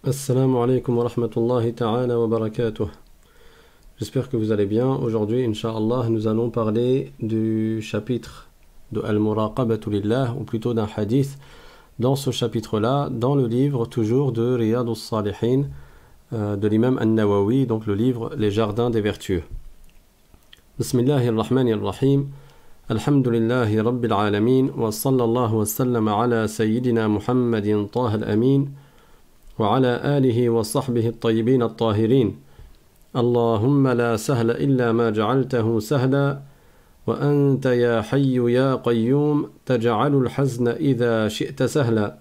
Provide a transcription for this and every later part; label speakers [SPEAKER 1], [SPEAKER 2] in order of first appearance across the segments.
[SPEAKER 1] Assalamu alaikum wa rahmatullahi ta'ala wa barakatuh. J'espère que vous allez bien. Aujourd'hui, Inch'Allah, nous allons parler du chapitre de Al-Muraqabatu Lillah, ou plutôt d'un hadith, dans ce chapitre-là, dans le livre toujours de Riyadus Salihin, de l'imam An-Nawawi, donc le livre Les Jardins des Vertueux. Bismillahirrahmanirrahim. Alhamdulillahi Rabbil Alamin, wa sallallahu wa sallam ala Sayyidina Muhammadin Taha al-Amin, وعلى آله وصحبه الطيبين الطاهرين اللهم لا سهل إلا ما جعلته سهلا وأنت يا حي يا قيوم تجعل الحزن إذا شئت سهلا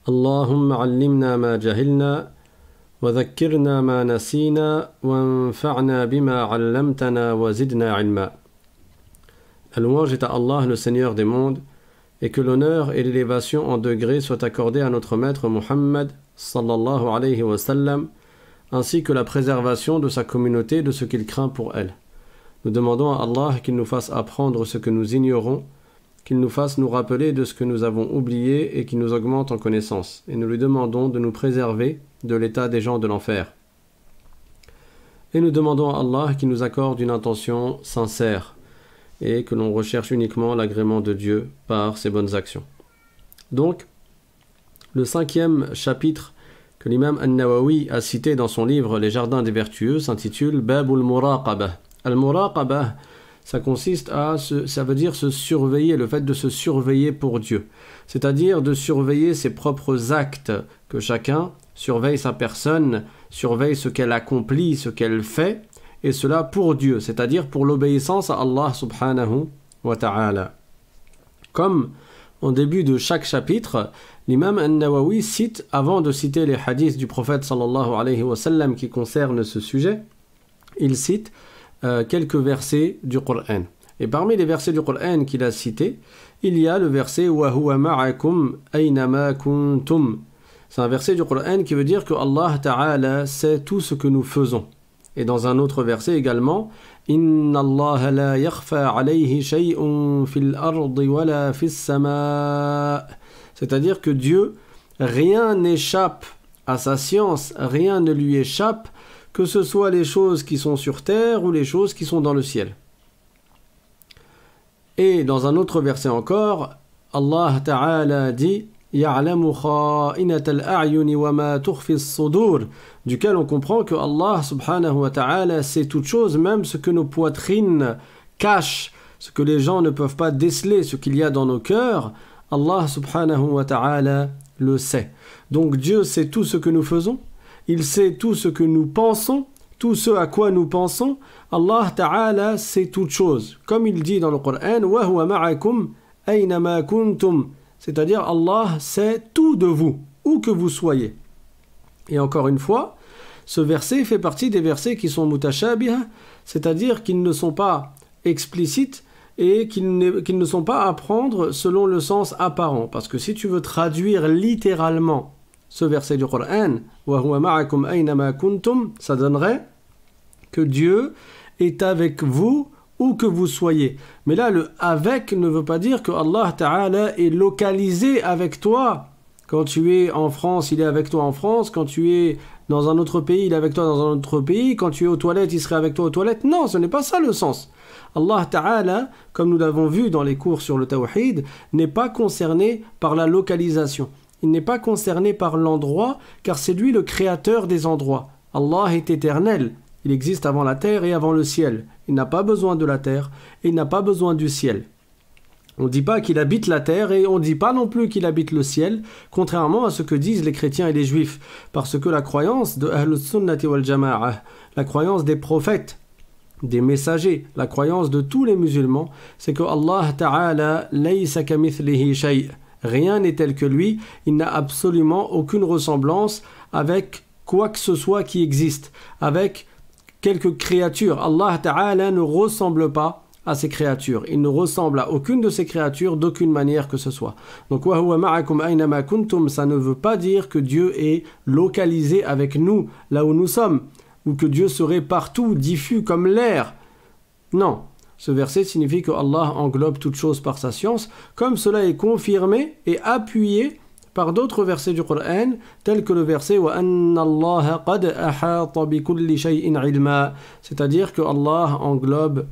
[SPEAKER 1] اللهم علمنا ما جهلنا وذكرنا ما نسينا وانفعنا بما علمتنا وزدنا علما. La louange est à Allah, le Seigneur des mondes, et que l'honneur et l'élévation en degrés soient accordés à notre maître Muhammad sallallahu alayhi wa sallam, ainsi que la préservation de sa communauté de ce qu'il craint pour elle. Nous demandons à Allah qu'il nous fasse apprendre ce que nous ignorons, qu'il nous fasse nous rappeler de ce que nous avons oublié et qu'il nous augmente en connaissance. Et nous lui demandons de nous préserver de l'état des gens de l'enfer. Et nous demandons à Allah qu'il nous accorde une intention sincère, et que l'on recherche uniquement l'agrément de Dieu par ses bonnes actions. Donc, le 5e chapitre que l'imam An-Nawawi a cité dans son livre Les Jardins des Vertueux s'intitule Babul Muraqabah. Al-Muraqabah, ça veut dire se surveiller, le fait de se surveiller pour Dieu. C'est-à-dire de surveiller ses propres actes, que chacun surveille sa personne, surveille ce qu'elle accomplit, ce qu'elle fait, et cela pour Dieu, c'est-à-dire pour l'obéissance à Allah subhanahu wa ta'ala. Comme en début de chaque chapitre, l'imam An-Nawawi cite, avant de citer les hadiths du prophète sallallahu alayhi wa sallam qui concernent ce sujet, il cite quelques versets du Coran. Et parmi les versets du Coran qu'il a cités, il y a le verset « Wa huwa ma'akum aynama kuntum ». C'est un verset du Coran qui veut dire que Allah ta'ala sait tout ce que nous faisons. Et dans un autre verset également, Inna Allah la yakhfa alayhi shay'un fil ardi wala fis sama'. C'est-à-dire que Dieu, rien n'échappe à sa science, rien ne lui échappe, que ce soit les choses qui sont sur terre ou les choses qui sont dans le ciel. Et dans un autre verset encore, Allah Ta'ala dit يَعْلَمُ خَائِنَةَ الْأَعْيُنِ وَمَا تُخْفِي الصُّدُورِ, duquel on comprend que Allah subhanahu wa ta'ala sait toutes choses, même ce que nos poitrines cachent, ce que les gens ne peuvent pas déceler, ce qu'il y a dans nos cœurs, Allah subhanahu wa ta'ala le sait. Donc Dieu sait tout ce que nous faisons, il sait tout ce que nous pensons, tout ce à quoi nous pensons, Allah ta'ala sait toutes choses. Comme il dit dans le Coran, وَهُوَ مَعَكُمْ أَيْنَمَا كُنْتُمْ, c'est-à-dire Allah sait tout de vous, où que vous soyez. Et encore une fois, ce verset fait partie des versets qui sont mutashabih, c'est-à-dire qu'ils ne sont pas explicites et qu'ils ne sont pas à prendre selon le sens apparent. Parce que si tu veux traduire littéralement ce verset du Coran, وَهُوَ مَعَكُمْ أَيْنَمَا كُنْتُمْ, ça donnerait que Dieu est avec vous où que vous soyez. Mais là, le « avec » ne veut pas dire que Allah Ta'ala est localisé avec toi. Quand tu es en France, il est avec toi en France. Quand tu es dans un autre pays, il est avec toi dans un autre pays. Quand tu es aux toilettes, il serait avec toi aux toilettes. Non, ce n'est pas ça le sens. Allah Ta'ala, comme nous l'avons vu dans les cours sur le Tawhid, n'est pas concerné par la localisation. Il n'est pas concerné par l'endroit, car c'est lui le créateur des endroits. Allah est éternel. Il existe avant la terre et avant le ciel. Il n'a pas besoin de la terre et il n'a pas besoin du ciel. On ne dit pas qu'il habite la terre et on ne dit pas non plus qu'il habite le ciel, contrairement à ce que disent les chrétiens et les juifs. Parce que la croyance de Ahlus Sunnati wal Jama'ah, la croyance des prophètes, des messagers, la croyance de tous les musulmans, c'est que Allah Ta'ala laysa kamithlihi shay'. Rien n'est tel que lui, il n'a absolument aucune ressemblance avec quoi que ce soit qui existe, avec quelques créatures. Allah Ta'ala ne ressemble pas à ces créatures. Il ne ressemble à aucune de ces créatures d'aucune manière que ce soit. Donc, wa huwa ma'akum aynama kuntum, ça ne veut pas dire que Dieu est localisé avec nous, là où nous sommes, ou que Dieu serait partout, diffus comme l'air. Non. Ce verset signifie que Allah englobe toute chose par sa science, comme cela est confirmé et appuyé par d'autres versets du Coran, tels que le verset وَأَنَّ اللَّهَ قَدْ أَحَاطَ بِكُلِّ شَيْءٍ عِلْمًا, c'est-à-dire que Allah englobe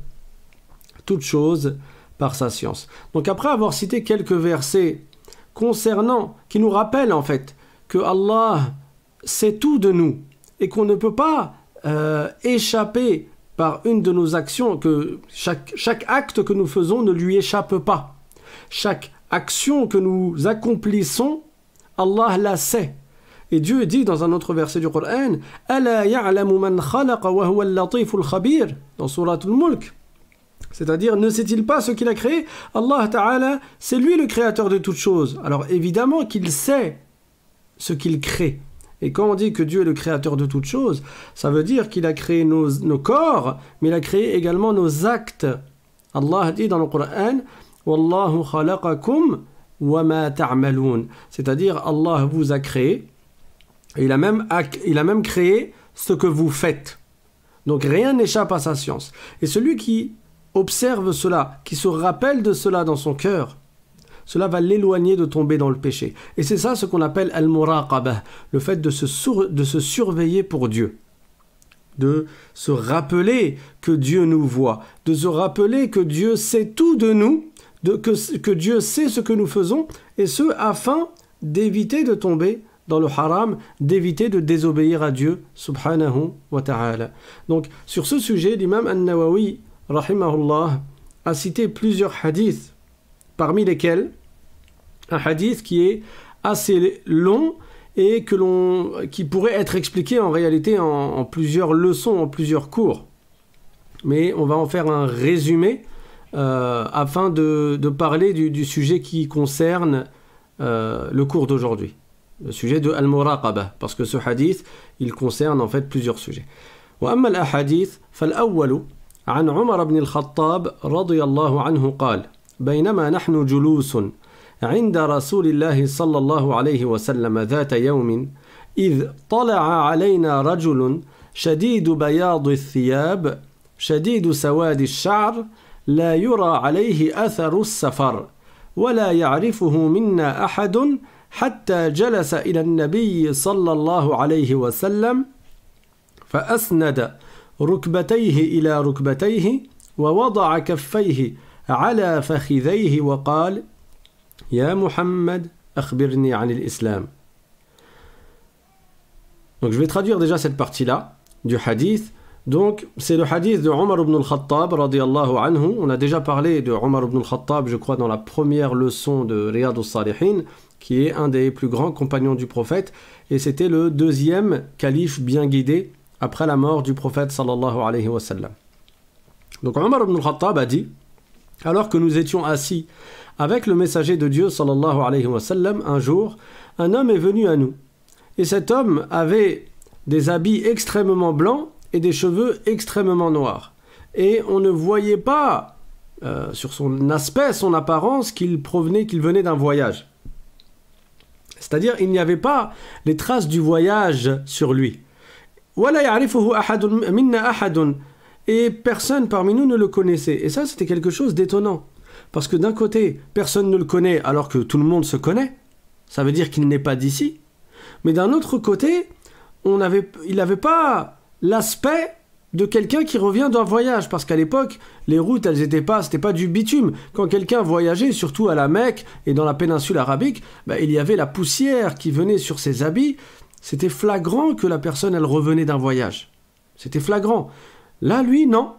[SPEAKER 1] toute chose par sa science. Donc après avoir cité quelques versets concernant, qui nous rappellent en fait que Allah sait tout de nous et qu'on ne peut pas échapper par une de nos actions, que chaque acte que nous faisons ne lui échappe pas. Chaque action que nous accomplissons, Allah la sait. Et Dieu dit dans un autre verset du Coran, أَلَا يَعْلَمُ مَنْ خَلَقَ وَهُوَ اللَّطِيفُ الْخَبِيرُ, dans Surat al-Mulk. C'est-à-dire, ne sait-il pas ce qu'il a créé? Allah Ta'ala, c'est lui le créateur de toutes choses. Alors évidemment qu'il sait ce qu'il crée. Et quand on dit que Dieu est le créateur de toutes choses, ça veut dire qu'il a créé nos corps, mais il a créé également nos actes. Allah dit dans le Coran, Wallahu khalaqakum wa ma ta'malun. C'est-à-dire, Allah vous a créé, et il a même créé ce que vous faites. Donc rien n'échappe à sa science. Et celui qui observe cela, qui se rappelle de cela dans son cœur, cela va l'éloigner de tomber dans le péché. Et c'est ça ce qu'on appelle al-muraqabah, le fait de se surveiller pour Dieu. De se rappeler que Dieu nous voit, de se rappeler que Dieu sait tout de nous, que Dieu sait ce que nous faisons, et ce afin d'éviter de tomber dans le haram, d'éviter de désobéir à Dieu, subhanahu wa ta'ala. Donc sur ce sujet, l'imam An-Nawawi, rahimahullah, a cité plusieurs hadiths, parmi lesquels un hadith qui est assez long et qui pourrait être expliqué en réalité en plusieurs leçons, en plusieurs cours. Mais on va en faire un résumé afin de parler du sujet qui concerne le cours d'aujourd'hui, le sujet de Al-Muraqabah, parce que ce hadith, il concerne en fait plusieurs sujets. وأما الأحاديث فالأول عن عمر بن الخطاب رضي الله عنه قال بينما نحن جلوس عند رسول الله صلى الله عليه وسلم ذات يوم إذ طلع علينا رجل شديد بياض الثياب شديد سواد الشعر لا يرى عليه أثر السفر ولا يعرفه منا أحد حتى جلس إلى النبي صلى الله عليه وسلم فأسند ركبتيه إلى ركبتيه ووضع كفيه على فخذيه وقال يا محمد أخبرني عن الإسلام. Donc je vais traduire déjà cette partie-là du hadith. Donc c'est le hadith de Omar ibn al-Khattab radiyallahu anhu. On a déjà parlé de Omar ibn al-Khattab, je crois, dans la première leçon de Riyad al-Salihin, qui est un des plus grands compagnons du prophète, et c'était le deuxième calife bien guidé après la mort du prophète sallallahu alayhi wa sallam. Donc Omar ibn al-Khattab a dit, alors que nous étions assis avec le messager de Dieu sallallahu alayhi wa sallam, un jour, un homme est venu à nous. Et cet homme avait des habits extrêmement blancs et des cheveux extrêmement noirs. Et on ne voyait pas sur son aspect, son apparence, qu'il venait d'un voyage. C'est-à-dire, il n'y avait pas les traces du voyage sur lui. Et personne parmi nous ne le connaissait. Et ça, c'était quelque chose d'étonnant. Parce que d'un côté, personne ne le connaît alors que tout le monde se connaît. Ça veut dire qu'il n'est pas d'ici. Mais d'un autre côté, il n'avait pas l'aspect de quelqu'un qui revient d'un voyage. Parce qu'à l'époque, les routes, c'était pas du bitume. Quand quelqu'un voyageait, surtout à la Mecque et dans la péninsule arabique, il y avait la poussière qui venait sur ses habits. C'était flagrant que la personne, elle revenait d'un voyage. C'était flagrant. Là, lui, non.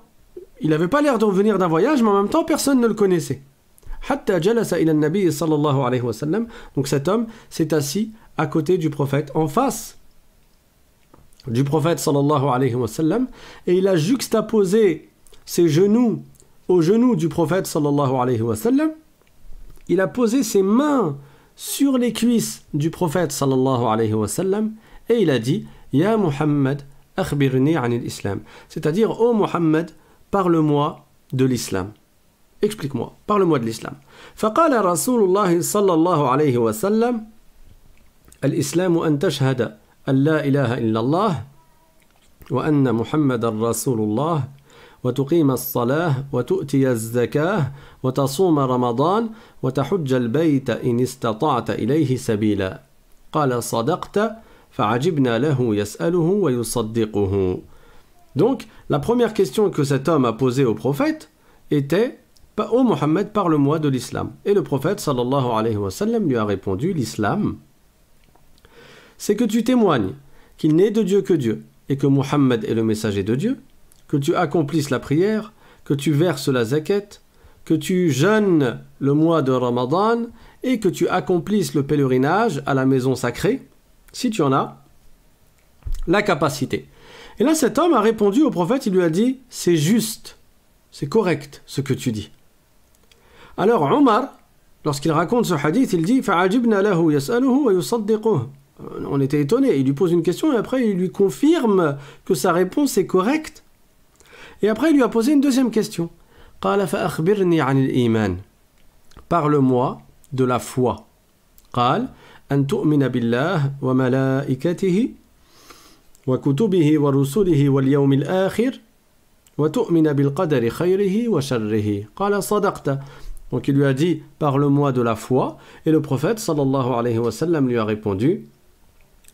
[SPEAKER 1] Il n'avait pas l'air de revenir d'un voyage, mais en même temps, personne ne le connaissait. Donc cet homme s'est assis à côté du prophète, en face du prophète sallallahu alayhi wa sallam, et il a juxtaposé ses genoux aux genoux du prophète sallallahu alayhi wa sallam. Il a posé ses mains sur les cuisses du prophète sallallahu alayhi wa sallam, et il a dit « Ya Muhammad, akhbirni anil islam » c'est-à-dire « Oh Muhammad, parle-moi de l'islam. Explique-moi, parle-moi de l'islam. » فقال رسول الله صلى الله عليه وسلم الإسلام أن تشهد أن لا إله إلا الله وأن محمد رسول الله وتقيم الصلاة وتؤتي الزكاة وتصوم رمضان وتحج البيت إن استطعت إليه سبيلا. قال صدقت فعجبنا له يسأله ويصدقه. Donc, la première question que cet homme a posée au prophète était « Ô Mohammed, parle-moi de l'islam ». Et le prophète, sallallahu alayhi wa sallam, lui a répondu « L'islam, c'est que tu témoignes qu'il n'est de Dieu que Dieu, et que Mohammed est le messager de Dieu, que tu accomplisses la prière, que tu verses la zakat, que tu jeûnes le mois de Ramadan, et que tu accomplisses le pèlerinage à la maison sacrée, si tu en as la capacité. » Et là, cet homme a répondu au prophète, il lui a dit « C'est juste, c'est correct ce que tu dis. » Alors Omar, lorsqu'il raconte ce hadith, il dit « فَعَجِبْنَا لَهُ يَسْأَلُهُ وَيُصَدِّقُهُ » On était étonné, il lui pose une question et après il lui confirme que sa réponse est correcte. Et après il lui a posé une deuxième question. « قَالَ فَأَخْبِرْنِي عَنِ الْإِيمَانِ » Parle-moi de la foi. « قَالَ أَن تُؤْمِنَ بِاللَّهِ وَمَلَائِكَتِهِ وكتبه ورسله واليوم الآخر وتؤمن بالقدر خيره وشره قال صدقت. Donc il lui a dit parle-moi de la foi et le prophète sallallahu alayhi wa sallam lui a répondu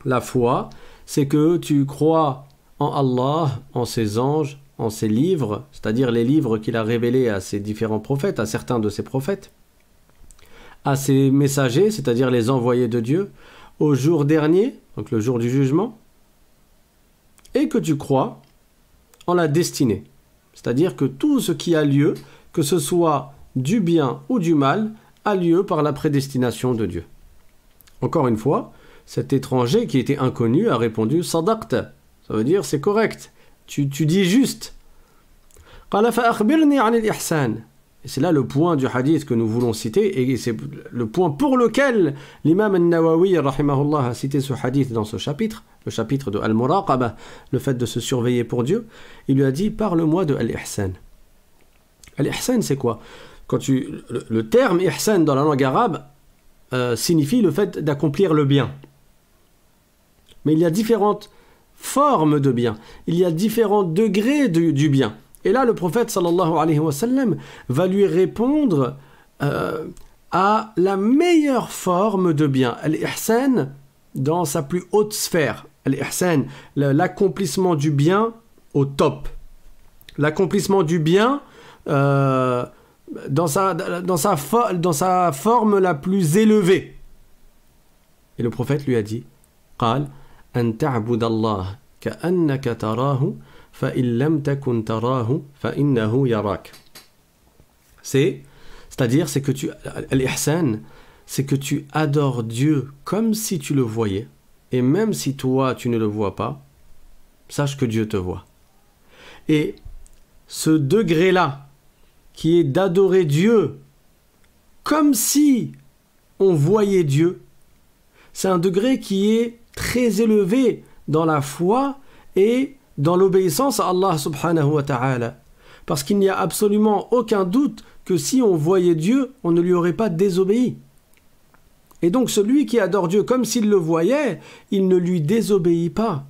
[SPEAKER 1] la foi c'est que tu crois en Allah, en ses anges, en ses livres, c'est-à-dire les livres qu'il a révélés à ses différents prophètes, à certains de ses prophètes, à ses messagers, c'est-à-dire les envoyés de Dieu, au jour dernier, donc le jour du jugement, et que tu crois en la destinée. C'est-à-dire que tout ce qui a lieu, que ce soit du bien ou du mal, a lieu par la prédestination de Dieu. Encore une fois, cet étranger qui était inconnu a répondu « Sadaqta ». Ça veut dire « c'est correct, tu dis juste ». « Qala fa akhbirni 'an al-ihsan ». Et c'est là le point du hadith que nous voulons citer, et c'est le point pour lequel l'imam al-Nawawi rahimahullah a cité ce hadith dans ce chapitre, le chapitre de Al-Muraqabah, le fait de se surveiller pour Dieu. Il lui a dit, parle-moi de Al-Ihsan. Al-Ihsan, c'est quoi? Le terme Ihsan dans la langue arabe signifie le fait d'accomplir le bien. Mais il y a différentes formes de bien, il y a différents degrés du bien. Et là, le prophète sallallahu alayhi wa sallam va lui répondre à la meilleure forme de bien. Al-Ihsan dans sa plus haute sphère. Al-Ihsan, l'accomplissement du bien au top. L'accomplissement du bien dans sa forme la plus élevée. Et le prophète lui a dit قال أن تعبد الله كأنك تراه فإن لم تكن تراه فإنه يراك. C'est-à-dire, c'est que l'ihsan, c'est que tu adores Dieu comme si tu le voyais, et même si toi tu ne le vois pas, sache que Dieu te voit. Et ce degré-là, qui est d'adorer Dieu comme si on voyait Dieu, c'est un degré qui est très élevé dans la foi et dans l'obéissance à Allah subhanahu wa ta'ala. Parce qu'il n'y a absolument aucun doute que si on voyait Dieu, on ne lui aurait pas désobéi. Et donc celui qui adore Dieu comme s'il le voyait, il ne lui désobéit pas.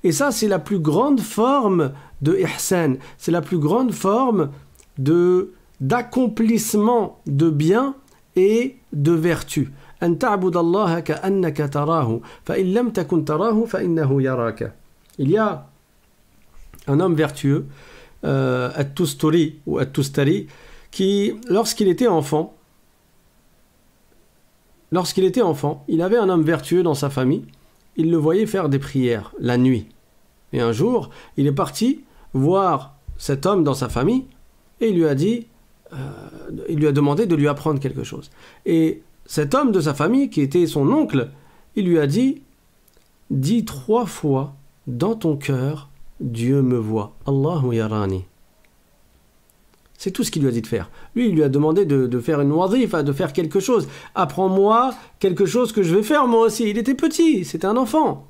[SPEAKER 1] Et ça, c'est la plus grande forme de ihsan, c'est la plus grande forme d'accomplissement de bien et de vertu. أن تعبد الله كأنك تراه فإن لم تكن تراه فإنه يراك. Il y a un homme vertueux, At-Tustari ou At-Tustari, qui, lorsqu'il était enfant, il avait un homme vertueux dans sa famille, il le voyait faire des prières la nuit. Et un jour, il est parti voir cet homme dans sa famille et il lui a demandé de lui apprendre quelque chose. Et cet homme de sa famille, qui était son oncle, il lui a dit « Dis 3 fois dans ton cœur, Dieu me voit. Allahu yarani. » C'est tout ce qu'il lui a dit de faire. Lui, il lui a demandé de faire une wazifa, de faire quelque chose. « Apprends-moi quelque chose que je vais faire moi aussi. » Il était petit, c'était un enfant.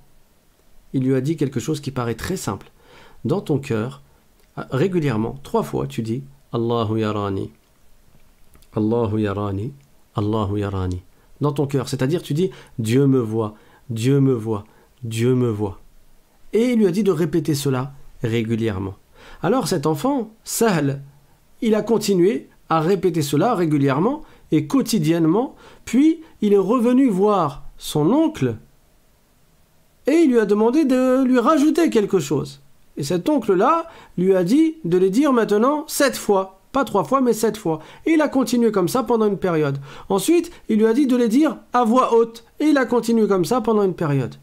[SPEAKER 1] Il lui a dit quelque chose qui paraît très simple. Dans ton cœur, régulièrement, 3 fois, tu dis « Allahu yarani. Allahu yarani. Allahu yarani. » Dans ton cœur, c'est-à-dire tu dis « Dieu me voit, Dieu me voit, Dieu me voit. » Et il lui a dit de répéter cela régulièrement. Alors cet enfant, Sahl, il a continué à répéter cela régulièrement et quotidiennement, puis il est revenu voir son oncle et il lui a demandé de lui rajouter quelque chose. Et cet oncle-là lui a dit de les dire maintenant 7 fois. Pas 3 fois, mais 7 fois. Et il a continué comme ça pendant une période. Ensuite, il lui a dit de les dire à voix haute. Et il a continué comme ça pendant une période.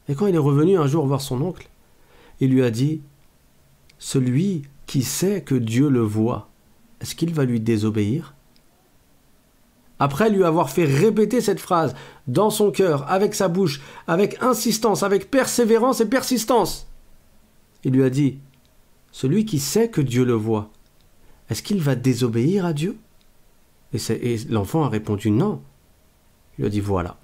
[SPEAKER 1] Et quand il est revenu un jour voir son oncle, il lui a dit « Celui qui sait que Dieu le voit, est-ce qu'il va lui désobéir ?» Après lui avoir fait répéter cette phrase dans son cœur, avec sa bouche, avec insistance, avec persévérance et persistance, il lui a dit « Celui qui sait que Dieu le voit, est-ce qu'il va désobéir à Dieu ?» Et l'enfant a répondu non. Il lui a dit voilà.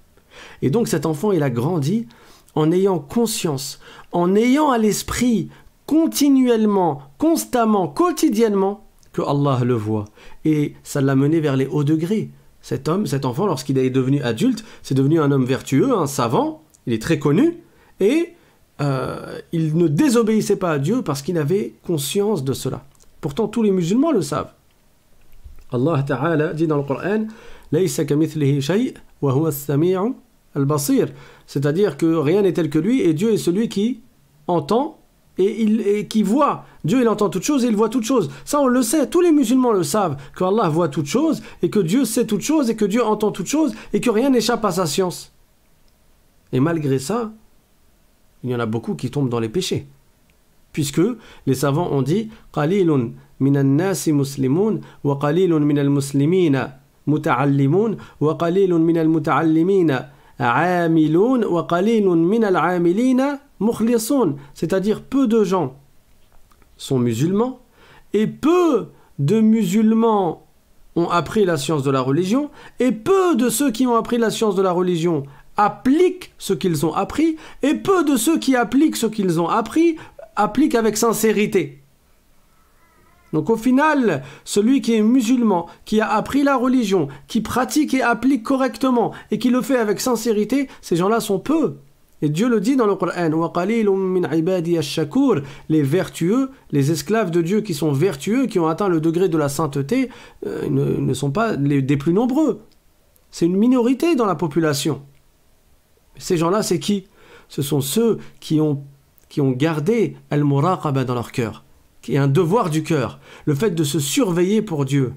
[SPEAKER 1] Et donc cet enfant, il a grandi en ayant conscience, en ayant à l'esprit continuellement, constamment, quotidiennement que Allah le voit. Et ça l'a mené vers les hauts degrés. Cet enfant, lorsqu'il est devenu adulte, c'est devenu un homme vertueux, un savant, il est très connu, et il ne désobéissait pas à Dieu parce qu'il avait conscience de cela. Pourtant, tous les musulmans le savent. Allah Ta'ala dit dans le Coran Laysa kamithlihi shay' wa huwa as-sami'u al-basir. C'est-à-dire que rien n'est tel que lui et Dieu est celui qui entend et qui voit. Dieu, il entend toutes choses et il voit toutes choses. Ça, on le sait. Tous les musulmans le savent qu'Allah voit toutes choses et que Dieu sait toutes choses et que Dieu entend toutes choses et que rien n'échappe à sa science. Et malgré ça, il y en a beaucoup qui tombent dans les péchés. Puisque les savants ont dit qalilun minan nasi muslimun wa qalilun minal muslimina muta'allimun wa qalilun minal muta'allimina amilun wa qalilun minal amilina mukhlisun, c'est-à-dire peu de gens sont musulmans et peu de musulmans ont appris la science de la religion et peu de ceux qui ont appris la science de la religion appliquent ce qu'ils ont appris et peu de ceux qui appliquent ce qu'ils ont appris applique avec sincérité. Donc au final, celui qui est musulman, qui a appris la religion, qui pratique et applique correctement et qui le fait avec sincérité, ces gens-là sont peu. Et Dieu le dit dans le Coran, les vertueux, les esclaves de Dieu qui sont vertueux, qui ont atteint le degré de la sainteté, ne sont pas des plus nombreux. C'est une minorité dans la population. Ces gens-là, c'est qui? Ce sont ceux qui ont gardé al-muraqaba dans leur cœur, qui est un devoir du cœur, le fait de se surveiller pour Dieu.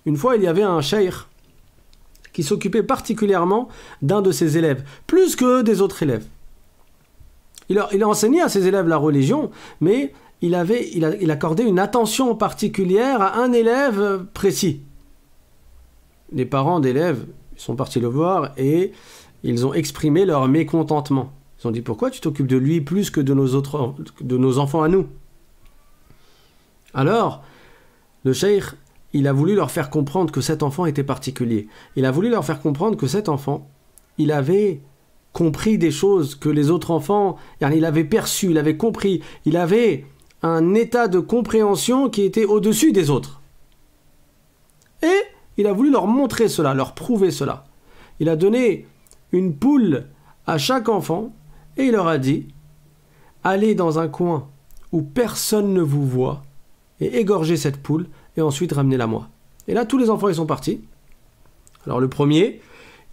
[SPEAKER 1] Une fois, il y avait un cheikh qui s'occupait particulièrement d'un de ses élèves, plus que des autres élèves. Il a enseigné à ses élèves la religion, mais il accordait une attention particulière à un élève précis. Les parents d'élèves sont partis le voir et ils ont exprimé leur mécontentement. Ils ont dit, pourquoi tu t'occupes de lui plus que de nos enfants à nous? Alors, le cheikh, il a voulu leur faire comprendre que cet enfant était particulier. Il a voulu leur faire comprendre que cet enfant, il avait compris des choses que les autres enfants, il avait perçu, il avait compris, il avait un état de compréhension qui était au-dessus des autres. Et il a voulu leur montrer cela, leur prouver cela. Il a donné une poule à chaque enfant et il leur a dit « Allez dans un coin où personne ne vous voit et égorgez cette poule et ensuite ramenez-la moi. » Et là, tous les enfants, ils sont partis. Alors le premier,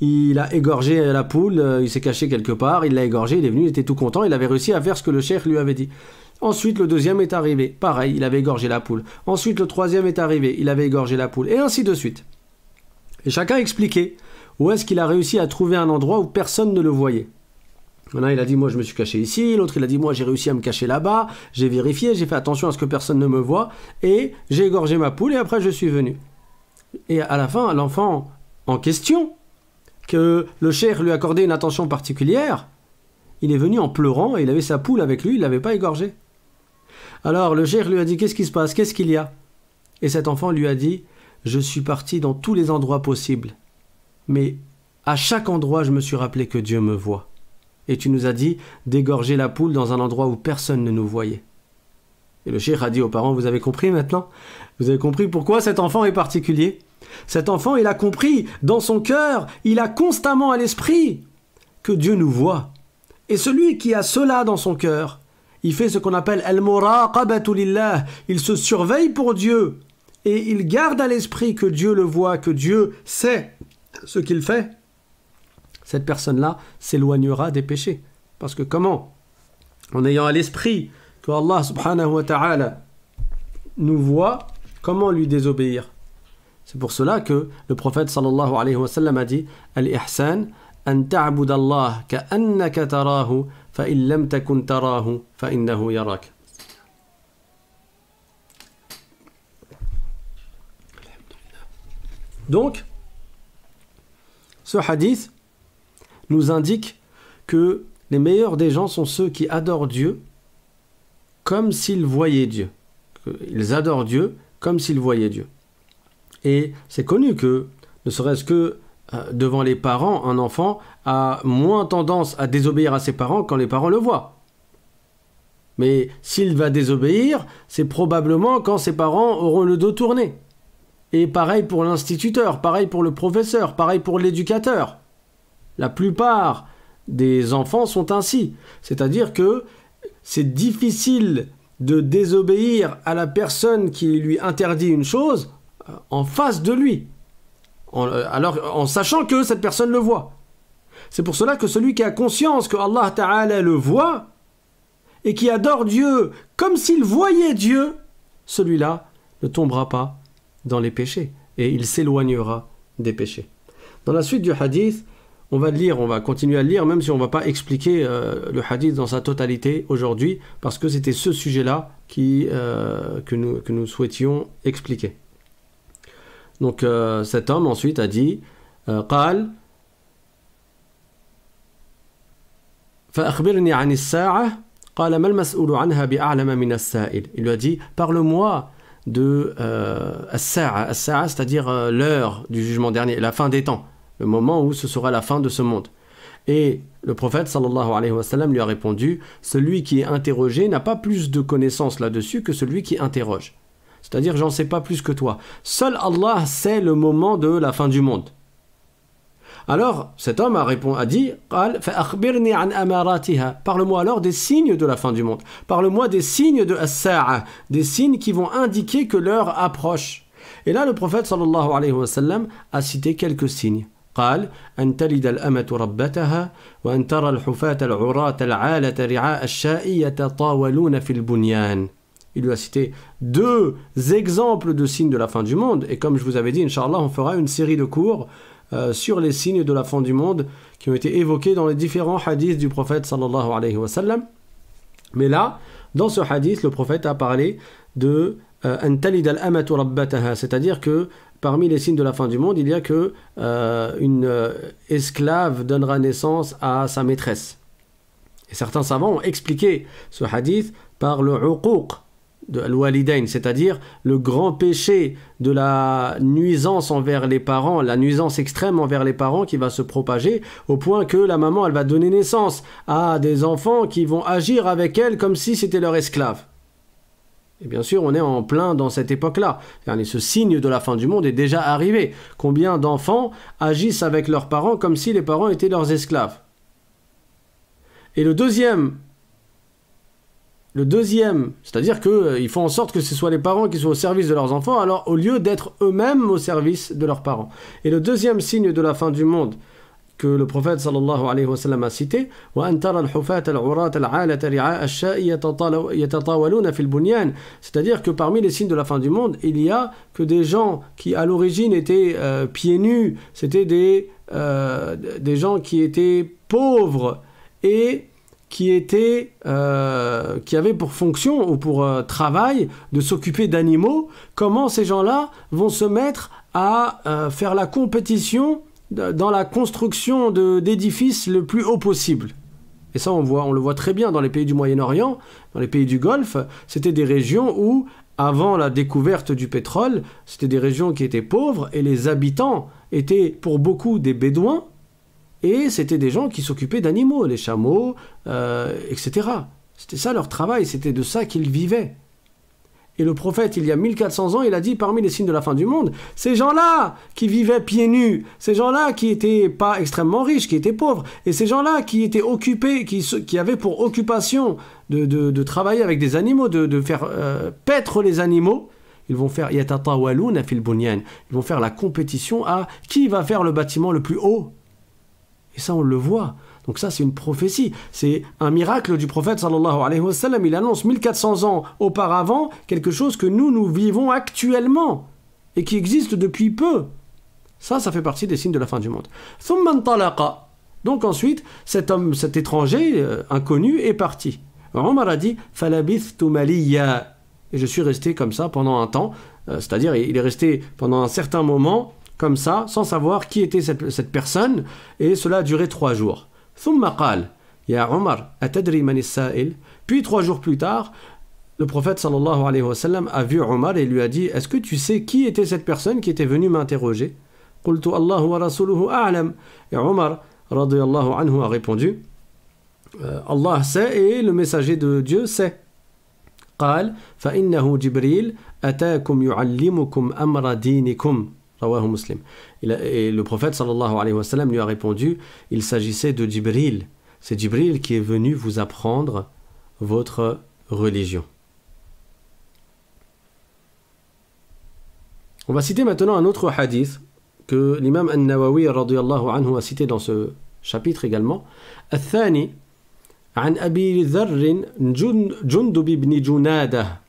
[SPEAKER 1] il a égorgé la poule, il s'est caché quelque part, il l'a égorgé, il est venu, il était tout content, il avait réussi à faire ce que le cheikh lui avait dit. Ensuite, le deuxième est arrivé, pareil, il avait égorgé la poule. Ensuite, le troisième est arrivé, il avait égorgé la poule, et ainsi de suite. Et chacun expliquait où est-ce qu'il a réussi à trouver un endroit où personne ne le voyait. L'un, il a dit, moi je me suis caché ici, l'autre il a dit, moi j'ai réussi à me cacher là-bas, j'ai vérifié, j'ai fait attention à ce que personne ne me voit, et j'ai égorgé ma poule, et après je suis venu. Et à la fin, l'enfant en question, que le cheikh lui accordait une attention particulière, il est venu en pleurant, et il avait sa poule avec lui, il ne l'avait pas égorgée. Alors le cheikh lui a dit, qu'est-ce qui se passe, qu'est-ce qu'il y a? Et cet enfant lui a dit, je suis parti dans tous les endroits possibles, mais à chaque endroit je me suis rappelé que Dieu me voit. Et tu nous as dit d'égorger la poule dans un endroit où personne ne nous voyait. Et le cheikh a dit aux parents, vous avez compris maintenant? Vous avez compris pourquoi cet enfant est particulier? Cet enfant, il a compris dans son cœur, il a constamment à l'esprit que Dieu nous voit. Et celui qui a cela dans son cœur, il fait ce qu'on appelle al-muraqabatu lillah, il se surveille pour Dieu, et il garde à l'esprit que Dieu le voit, que Dieu sait ce qu'il fait, cette personne-là s'éloignera des péchés. Parce que comment? En ayant à l'esprit que Allah subhanahu wa ta'ala nous voit, comment lui désobéir? C'est pour cela que le prophète sallallahu alayhi wa sallam a dit Al-ihsan an ta'bud Allah ka'annaka tarahu fa in lam takun tarahu fa innahu yarak. Donc, ce hadith nous indique que les meilleurs des gens sont ceux qui adorent Dieu comme s'ils voyaient Dieu. Ils adorent Dieu comme s'ils voyaient Dieu. Et c'est connu que, ne serait-ce que devant les parents, un enfant a moins tendance à désobéir à ses parents quand les parents le voient. Mais s'il va désobéir, c'est probablement quand ses parents auront le dos tourné. Et pareil pour l'instituteur, pareil pour le professeur, pareil pour l'éducateur. La plupart des enfants sont ainsi. C'est-à-dire que c'est difficile de désobéir à la personne qui lui interdit une chose en face de lui, en sachant que cette personne le voit. C'est pour cela que celui qui a conscience que Allah Ta'ala le voit et qui adore Dieu comme s'il voyait Dieu, celui-là ne tombera pas dans les péchés et il s'éloignera des péchés. Dans la suite du hadith, on va continuer à le lire, même si on ne va pas expliquer le hadith dans sa totalité aujourd'hui, parce que c'était ce sujet-là que nous souhaitions expliquer. Donc cet homme ensuite a dit قال فأخبرني عن الساعة قال ما المسؤول عنها بأعلم من السائل. Il lui a dit parle-moi de الساعة, c'est-à-dire l'heure du jugement dernier, la fin des temps, le moment où ce sera la fin de ce monde. Et le prophète sallallahu alayhi wa sallam lui a répondu celui qui est interrogé n'a pas plus de connaissances là-dessus que celui qui interroge. C'est-à-dire, j'en sais pas plus que toi. Seul Allah sait le moment de la fin du monde. Alors, cet homme a dit parle-moi alors des signes de la fin du monde. Parle-moi des signes de as-sa'a, des signes qui vont indiquer que l'heure approche. Et là, le prophète sallallahu alayhi wa sallam a cité quelques signes. قال أن تلد الأمة ربتها وأن ترى الحفاة العراة العالة رعاء الشاء يتطاولون في البنيان. Il lui a cité deux exemples de signes de la fin du monde. Et comme je vous avais dit, Inch'Allah, on fera une série de cours sur les signes de la fin du monde qui ont été évoqués dans les différents hadiths du prophète sallallahu alayhi wa sallam. Mais là, dans ce hadith, le prophète a parlé de أن تلد الأمة ربتها, c'est-à-dire que parmi les signes de la fin du monde, il y a que une esclave donnera naissance à sa maîtresse. Et certains savants ont expliqué ce hadith par le uquq de al-walidain, c'est-à-dire le grand péché de la nuisance envers les parents, la nuisance extrême envers les parents qui va se propager au point que la maman, elle va donner naissance à des enfants qui vont agir avec elle comme si c'était leur esclave. Et bien sûr, on est en plein dans cette époque-là. Ce signe de la fin du monde est déjà arrivé. Combien d'enfants agissent avec leurs parents comme si les parents étaient leurs esclaves? Et le deuxième, c'est-à-dire qu'ils font en sorte que ce soit les parents qui soient au service de leurs enfants, alors au lieu d'être eux-mêmes au service de leurs parents. Et le deuxième signe de la fin du monde que le prophète sallallahu alayhi wa sallam a cité, c'est-à-dire que parmi les signes de la fin du monde, il y a que des gens qui à l'origine étaient pieds nus, c'était des gens qui étaient pauvres et qui avaient pour fonction ou pour travail de s'occuper d'animaux. Comment ces gens-là vont se mettre à faire la compétition dans la construction d'édifices le plus haut possible? Et ça, on le voit très bien dans les pays du Moyen-Orient, dans les pays du Golfe. C'était des régions où, avant la découverte du pétrole, c'était des régions qui étaient pauvres et les habitants étaient pour beaucoup des bédouins. Et c'était des gens qui s'occupaient d'animaux, les chameaux, etc. C'était ça leur travail, c'était de ça qu'ils vivaient. Et le prophète, il y a 1400 ans, il a dit parmi les signes de la fin du monde, ces gens-là qui vivaient pieds nus, ces gens-là qui n'étaient pas extrêmement riches, qui étaient pauvres, et ces gens-là qui étaient occupés, qui avaient pour occupation de travailler avec des animaux, de faire paître les animaux, ils vont faire yatatawaluna fil bunyan, ils vont faire la compétition à qui va faire le bâtiment le plus haut. Et ça, on le voit. Donc ça, c'est une prophétie. C'est un miracle du prophète sallallahu alayhi wa sallam. Il annonce 1400 ans auparavant quelque chose que nous vivons actuellement et qui existe depuis peu. Ça fait partie des signes de la fin du monde. ثم انطلق. Donc ensuite, cet homme, cet étranger inconnu est parti. Omar a dit فلبثت مليا. Et je suis resté comme ça pendant un temps. C'est-à-dire, il est resté pendant un certain moment comme ça, sans savoir qui était cette personne. Et cela a duré 3 jours. ثم قال يا عمر أتدري من السائل. Puis 3 jours plus tard, le prophète sallallahu alayhi wa sallam a vu Omar et lui a dit, est-ce que tu sais qui était cette personne qui était venue m'interroger? قلت الله ورسوله أعلم. Et Omar radiyallahu anhu a répondu, Allah sait et le messager de Dieu sait. قال فإنه جبريل أتاكم يعلمكم أمر دينكم. Rawahu Muslim. Et le prophète sallallahu alayhi wa sallam lui a répondu, il s'agissait de Jibril. C'est Jibril qui est venu vous apprendre votre religion. On va citer maintenant un autre hadith que l'imam An-Nawawi radiyallahu anhu a cité dans ce chapitre également. الثاني عن أبي ذر جندب بن جنادة.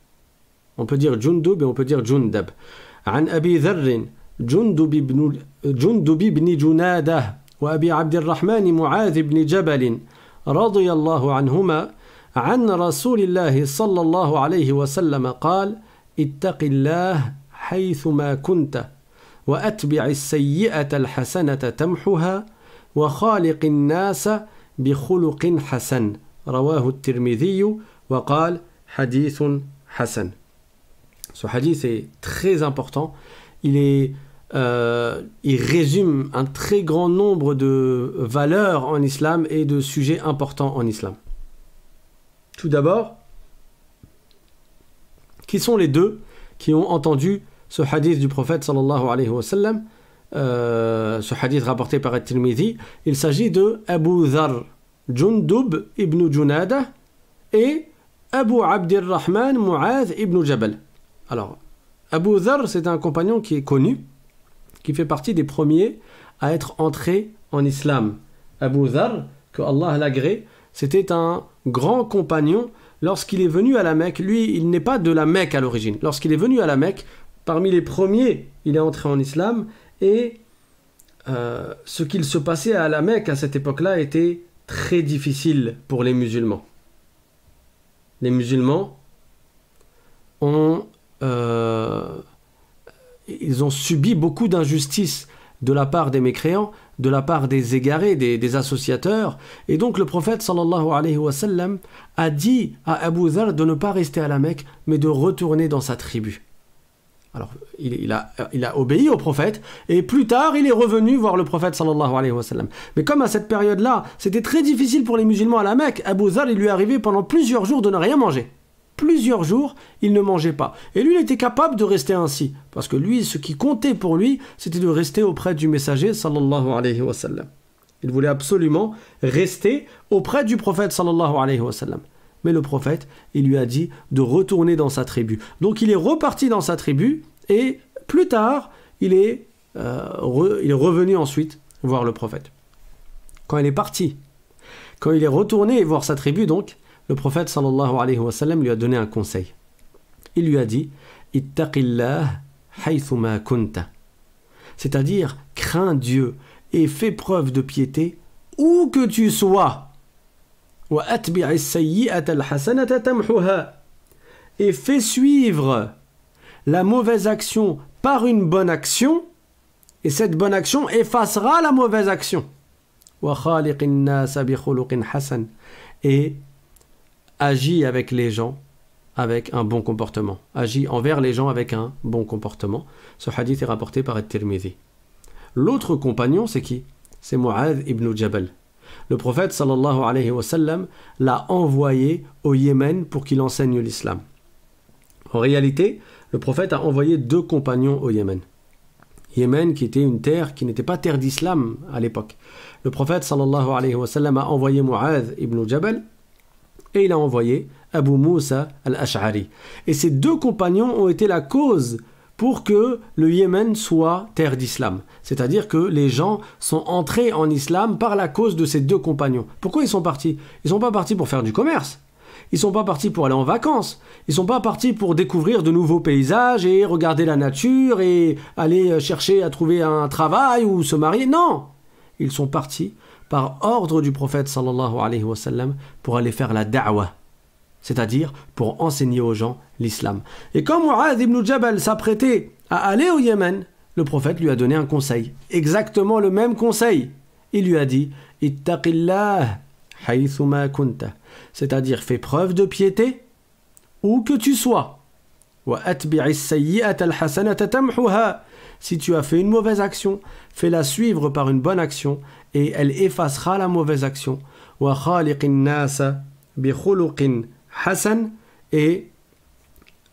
[SPEAKER 1] On peut dire Jundub et on peut dire Jundab. عن أبي ذر جندب بن جنادة وأبي عبد الرحمن معاذ بن جبل رضي الله عنهما عن رسول الله صلى الله عليه وسلم قال اتق الله حيثما كنت وأتبع السيئة الحسنة تمحها وخالق الناس بخلق حسن رواه الترمذي وقال حديث حسن. Ce hadith est très important. Il résume un très grand nombre de valeurs en islam et de sujets importants en islam. Tout d'abord, qui sont les deux qui ont entendu ce hadith du prophète sallallahu alayhi wa sallam, ce hadith rapporté par At-Tirmidhi? Il s'agit de Abu Dharr, Jundub ibn Junada et Abu Abdirrahman Mu'adh ibn Jabal. Alors, Abu Dharr, c'est un compagnon qui est connu, qui fait partie des premiers à être entré en islam. Abu Dharr, que Allah l'agrée, c'était un grand compagnon. Lorsqu'il est venu à la Mecque, lui, il n'est pas de la Mecque à l'origine. Lorsqu'il est venu à la Mecque, parmi les premiers, il est entré en islam. Et ce qu'il se passait à la Mecque à cette époque-là était très difficile pour les musulmans. Les musulmans ils ont subi beaucoup d'injustices de la part des mécréants, de la part des égarés, des associateurs. Et donc le prophète sallallahu alayhi wa sallam a dit à Abu Dharr de ne pas rester à la Mecque, mais de retourner dans sa tribu. Alors il a obéi au prophète, et plus tard il est revenu voir le prophète sallallahu alayhi wa sallam. Mais comme à cette période-là, c'était très difficile pour les musulmans à la Mecque, Abu Dharr, il lui est arrivé pendant plusieurs jours de ne rien manger. Plusieurs jours, il ne mangeait pas. Et lui, il était capable de rester ainsi. Parce que lui, ce qui comptait pour lui, c'était de rester auprès du messager, sallallahu alayhi wa sallam. Il voulait absolument rester auprès du prophète, sallallahu alayhi wa sallam. Mais le prophète, il lui a dit de retourner dans sa tribu. Donc il est reparti dans sa tribu, et plus tard, il est revenu ensuite voir le prophète. Quand il est parti, quand il est retourné voir sa tribu, donc, le prophète sallallahu alayhi wa sallam lui a donné un conseil. Il lui a dit ittaqillah haythuma kunta. C'est-à-dire, crains Dieu et fais preuve de piété où que tu sois. Wa atbi'is sayyi'ata al-hasanata tamhuha. Et fais suivre la mauvaise action par une bonne action, et cette bonne action effacera la mauvaise action. Wa khaliqin nas bi khuluqin hasan. Et agis avec les gens avec un bon comportement. Agis envers les gens avec un bon comportement. Ce hadith est rapporté par At-Tirmidhi. L'autre compagnon, c'est qui? C'est Mu'adh ibn Jabal. Le prophète sallallahu alayhi wa sallam l'a envoyé au Yémen pour qu'il enseigne l'islam. En réalité, le prophète a envoyé 2 compagnons au Yémen. Yémen qui était une terre qui n'était pas terre d'islam à l'époque. Le prophète sallallahu alayhi wa sallam a envoyé Mu'adh ibn Jabal et il a envoyé Abu Musa al-Ash'ari. Et ces 2 compagnons ont été la cause pour que le Yémen soit terre d'islam. C'est-à-dire que les gens sont entrés en islam par la cause de ces 2 compagnons. Pourquoi ils sont partis? Ils ne sont pas partis pour faire du commerce. Ils ne sont pas partis pour aller en vacances. Ils ne sont pas partis pour découvrir de nouveaux paysages et regarder la nature et aller chercher à trouver un travail ou se marier. Non! Ils sont partis par ordre du prophète sallallahu alayhi wa sallam pour aller faire la da'wah. C'est-à-dire pour enseigner aux gens l'islam. Et quand Mu'adh ibn Jabal s'apprêtait à aller au Yémen, le prophète lui a donné un conseil. Exactement le même conseil. Il lui a dit « Ittaqillah haythuma kunta » c'est-à-dire fais preuve de piété où que tu sois. Wa atbi'is sayyi'ata al-hasanata tamhuha. Si tu as fait une mauvaise action, fais-la suivre par une bonne action et elle effacera la mauvaise action. Wa khaliqin nasa bi khuluqin hasan et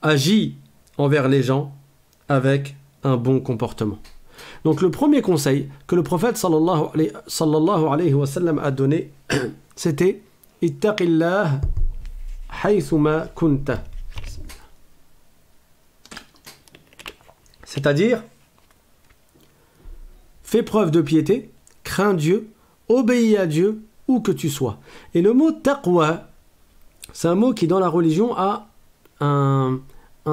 [SPEAKER 1] agis envers les gens avec un bon comportement. Donc le premier conseil que le prophète sallallahu alayhi wa sallam a donné, c'était Ittaqillah haythuma kunta. C'est-à-dire, fais preuve de piété, crains Dieu, obéis à Dieu où que tu sois. Et le mot taqwa, c'est un mot qui dans la religion a un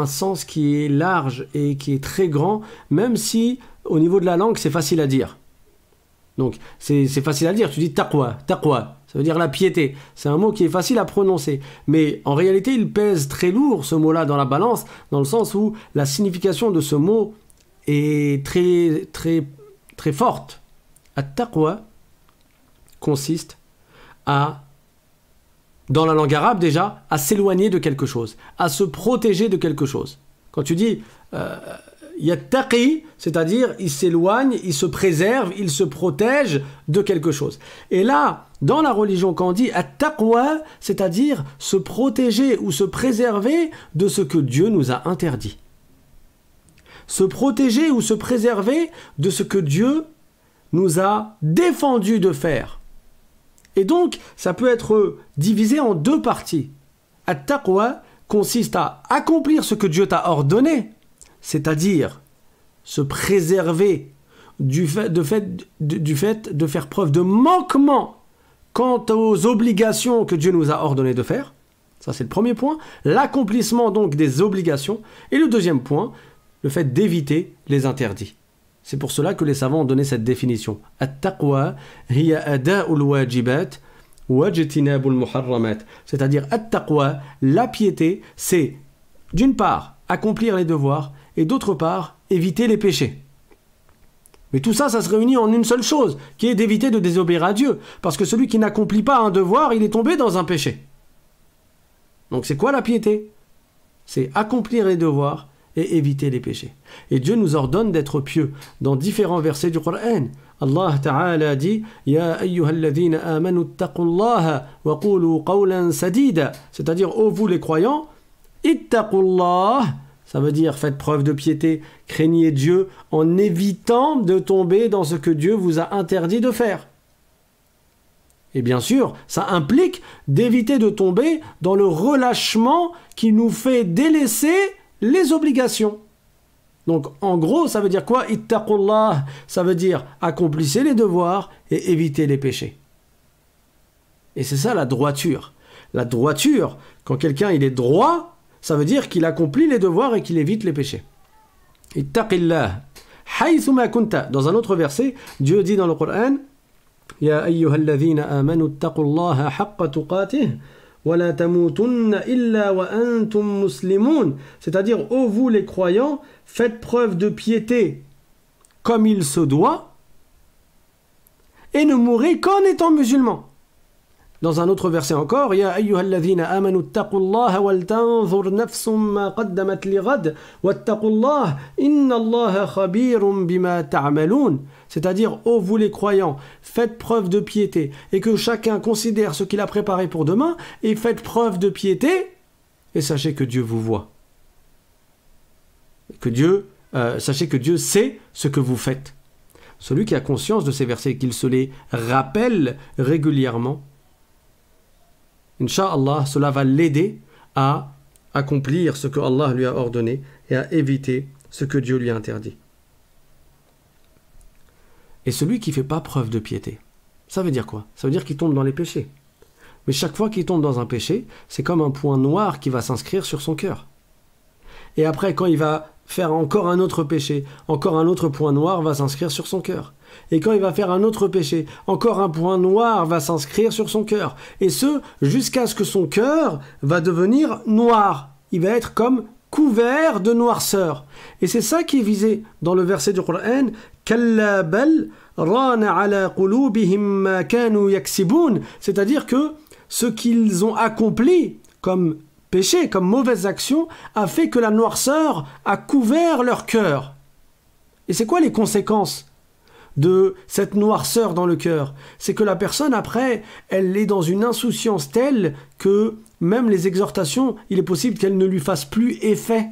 [SPEAKER 1] sens qui est large et qui est très grand, même si au niveau de la langue c'est facile à dire. Donc c'est facile à dire, tu dis taqwa, taqwa. Ça veut dire la piété. C'est un mot qui est facile à prononcer. Mais en réalité, il pèse très lourd, ce mot-là, dans la balance, dans le sens où la signification de ce mot est très, très, très forte. At-taqwa consiste à, dans la langue arabe déjà, à s'éloigner de quelque chose, à se protéger de quelque chose. Quand tu dis yattaqi, c'est-à-dire il s'éloigne, il se préserve, il se protège de quelque chose. Et là, dans la religion, quand on dit at-taqwa, c'est-à-dire se protéger ou se préserver de ce que Dieu nous a interdit. Se protéger ou se préserver de ce que Dieu nous a défendu de faire. Et donc, ça peut être divisé en 2 parties. At-taqwa consiste à accomplir ce que Dieu t'a ordonné, c'est-à-dire se préserver du fait de faire preuve de manquement quant aux obligations que Dieu nous a ordonné de faire. Ça, c'est le premier point. L'accomplissement donc des obligations. Et le deuxième point, le fait d'éviter les interdits. C'est pour cela que les savants ont donné cette définition. At-taqwa hiya ada'ul wajibat wajtinabul muharramat. C'est-à-dire, at-taqwa, la piété, c'est d'une part accomplir les devoirs et d'autre part éviter les péchés. Mais tout ça, ça se réunit en une seule chose, qui est d'éviter de désobéir à Dieu. Parce que celui qui n'accomplit pas un devoir, il est tombé dans un péché. Donc c'est quoi la piété? C'est accomplir les devoirs et éviter les péchés. Et Dieu nous ordonne d'être pieux dans différents versets du Coran. Allah Ta'ala dit « Ya ayyuhalladhina amanu ittaqullaha wa qulu qawlan sadida » c'est-à-dire, ô vous les croyants, ittaqullah, ça veut dire faites preuve de piété, craignez Dieu en évitant de tomber dans ce que Dieu vous a interdit de faire. Et bien sûr, ça implique d'éviter de tomber dans le relâchement qui nous fait délaisser les obligations. Donc en gros, ça veut dire quoi? Ittaqullah, ça veut dire accomplissez les devoirs et évitez les péchés. Et c'est ça la droiture. La droiture, quand quelqu'un il est droit, ça veut dire qu'il accomplit les devoirs et qu'il évite les péchés. Ittaqillah haythuma kunta. Dans un autre verset, Dieu dit dans le Coran Ya ayyuhalladhina amanu ittaqullaha haqqa tuqatih wa la tamutunna illa wa antum muslimun. C'est-à-dire, ô vous les croyants, faites preuve de piété comme il se doit et ne mourrez qu'en étant musulmans. Dans un autre verset encore, Ya ayyuhalladhina amanu ittaqullaha wal tanzur nafsum ma qaddamat lighad wattaqullah innallaha khabirum bima ta'malun. C'est-à-dire, ô vous les croyants, faites preuve de piété et que chacun considère ce qu'il a préparé pour demain et faites preuve de piété et sachez que Dieu vous voit. sachez que Dieu sait ce que vous faites. Celui qui a conscience de ces versets et qu'il se les rappelle régulièrement, Inch'Allah, cela va l'aider à accomplir ce que Allah lui a ordonné et à éviter ce que Dieu lui a interdit. Et celui qui ne fait pas preuve de piété, ça veut dire quoi? Ça veut dire qu'il tombe dans les péchés. Mais chaque fois qu'il tombe dans un péché, c'est comme un point noir qui va s'inscrire sur son cœur. Et après, quand il va faire encore un autre péché, encore un autre point noir va s'inscrire sur son cœur. Et quand il va faire un autre péché, encore un point noir va s'inscrire sur son cœur. Et ce, jusqu'à ce que son cœur va devenir noir. Il va être comme couvert de noirceur. Et c'est ça qui est visé dans le verset du Coran. Kalla bal rana ala qulubihim ma kanu yaksibun. C'est-à-dire que ce qu'ils ont accompli comme péché, comme mauvaise action, a fait que la noirceur a couvert leur cœur. Et c'est quoi les conséquences de cette noirceur dans le cœur? C'est que la personne, après, elle est dans une insouciance telle que même les exhortations, il est possible qu'elles ne lui fassent plus effet.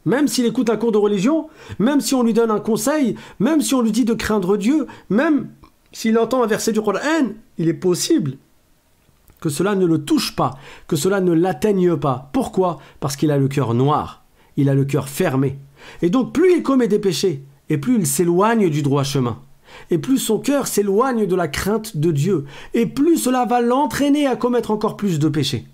[SPEAKER 1] Même s'il écoute un cours de religion, même si on lui donne un conseil, même si on lui dit de craindre Dieu, même s'il entend un verset du Coran, il est possible que cela ne le touche pas, que cela ne l'atteigne pas. Pourquoi? Parce qu'il a le cœur noir, il a le cœur fermé. Et donc plus il commet des péchés, et plus il s'éloigne du droit chemin, et plus son cœur s'éloigne de la crainte de Dieu, et plus cela va l'entraîner à commettre encore plus de péchés.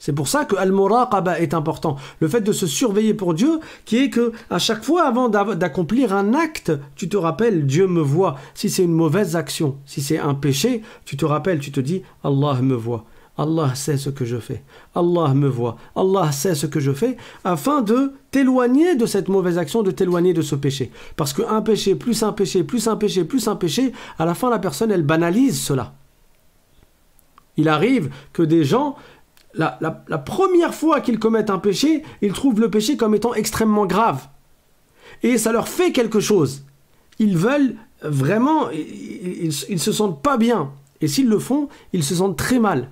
[SPEAKER 1] C'est pour ça que Al-Muraqaba est important, le fait de se surveiller pour Dieu, qui est que à chaque fois avant d'accomplir un acte, tu te rappelles, Dieu me voit. Si c'est une mauvaise action, si c'est un péché, tu te rappelles, tu te dis, Allah me voit. Allah sait ce que je fais. Allah me voit. Allah sait ce que je fais, afin de t'éloigner de cette mauvaise action, de t'éloigner de ce péché. Parce qu'un péché, plus un péché, plus un péché, plus un péché, à la fin, la personne, elle banalise cela. Il arrive que des gens, la première fois qu'ils commettent un péché, ils trouvent le péché comme étant extrêmement grave. Et ça leur fait quelque chose. Ils veulent vraiment, ils se sentent pas bien. Et s'ils le font, ils se sentent très mal.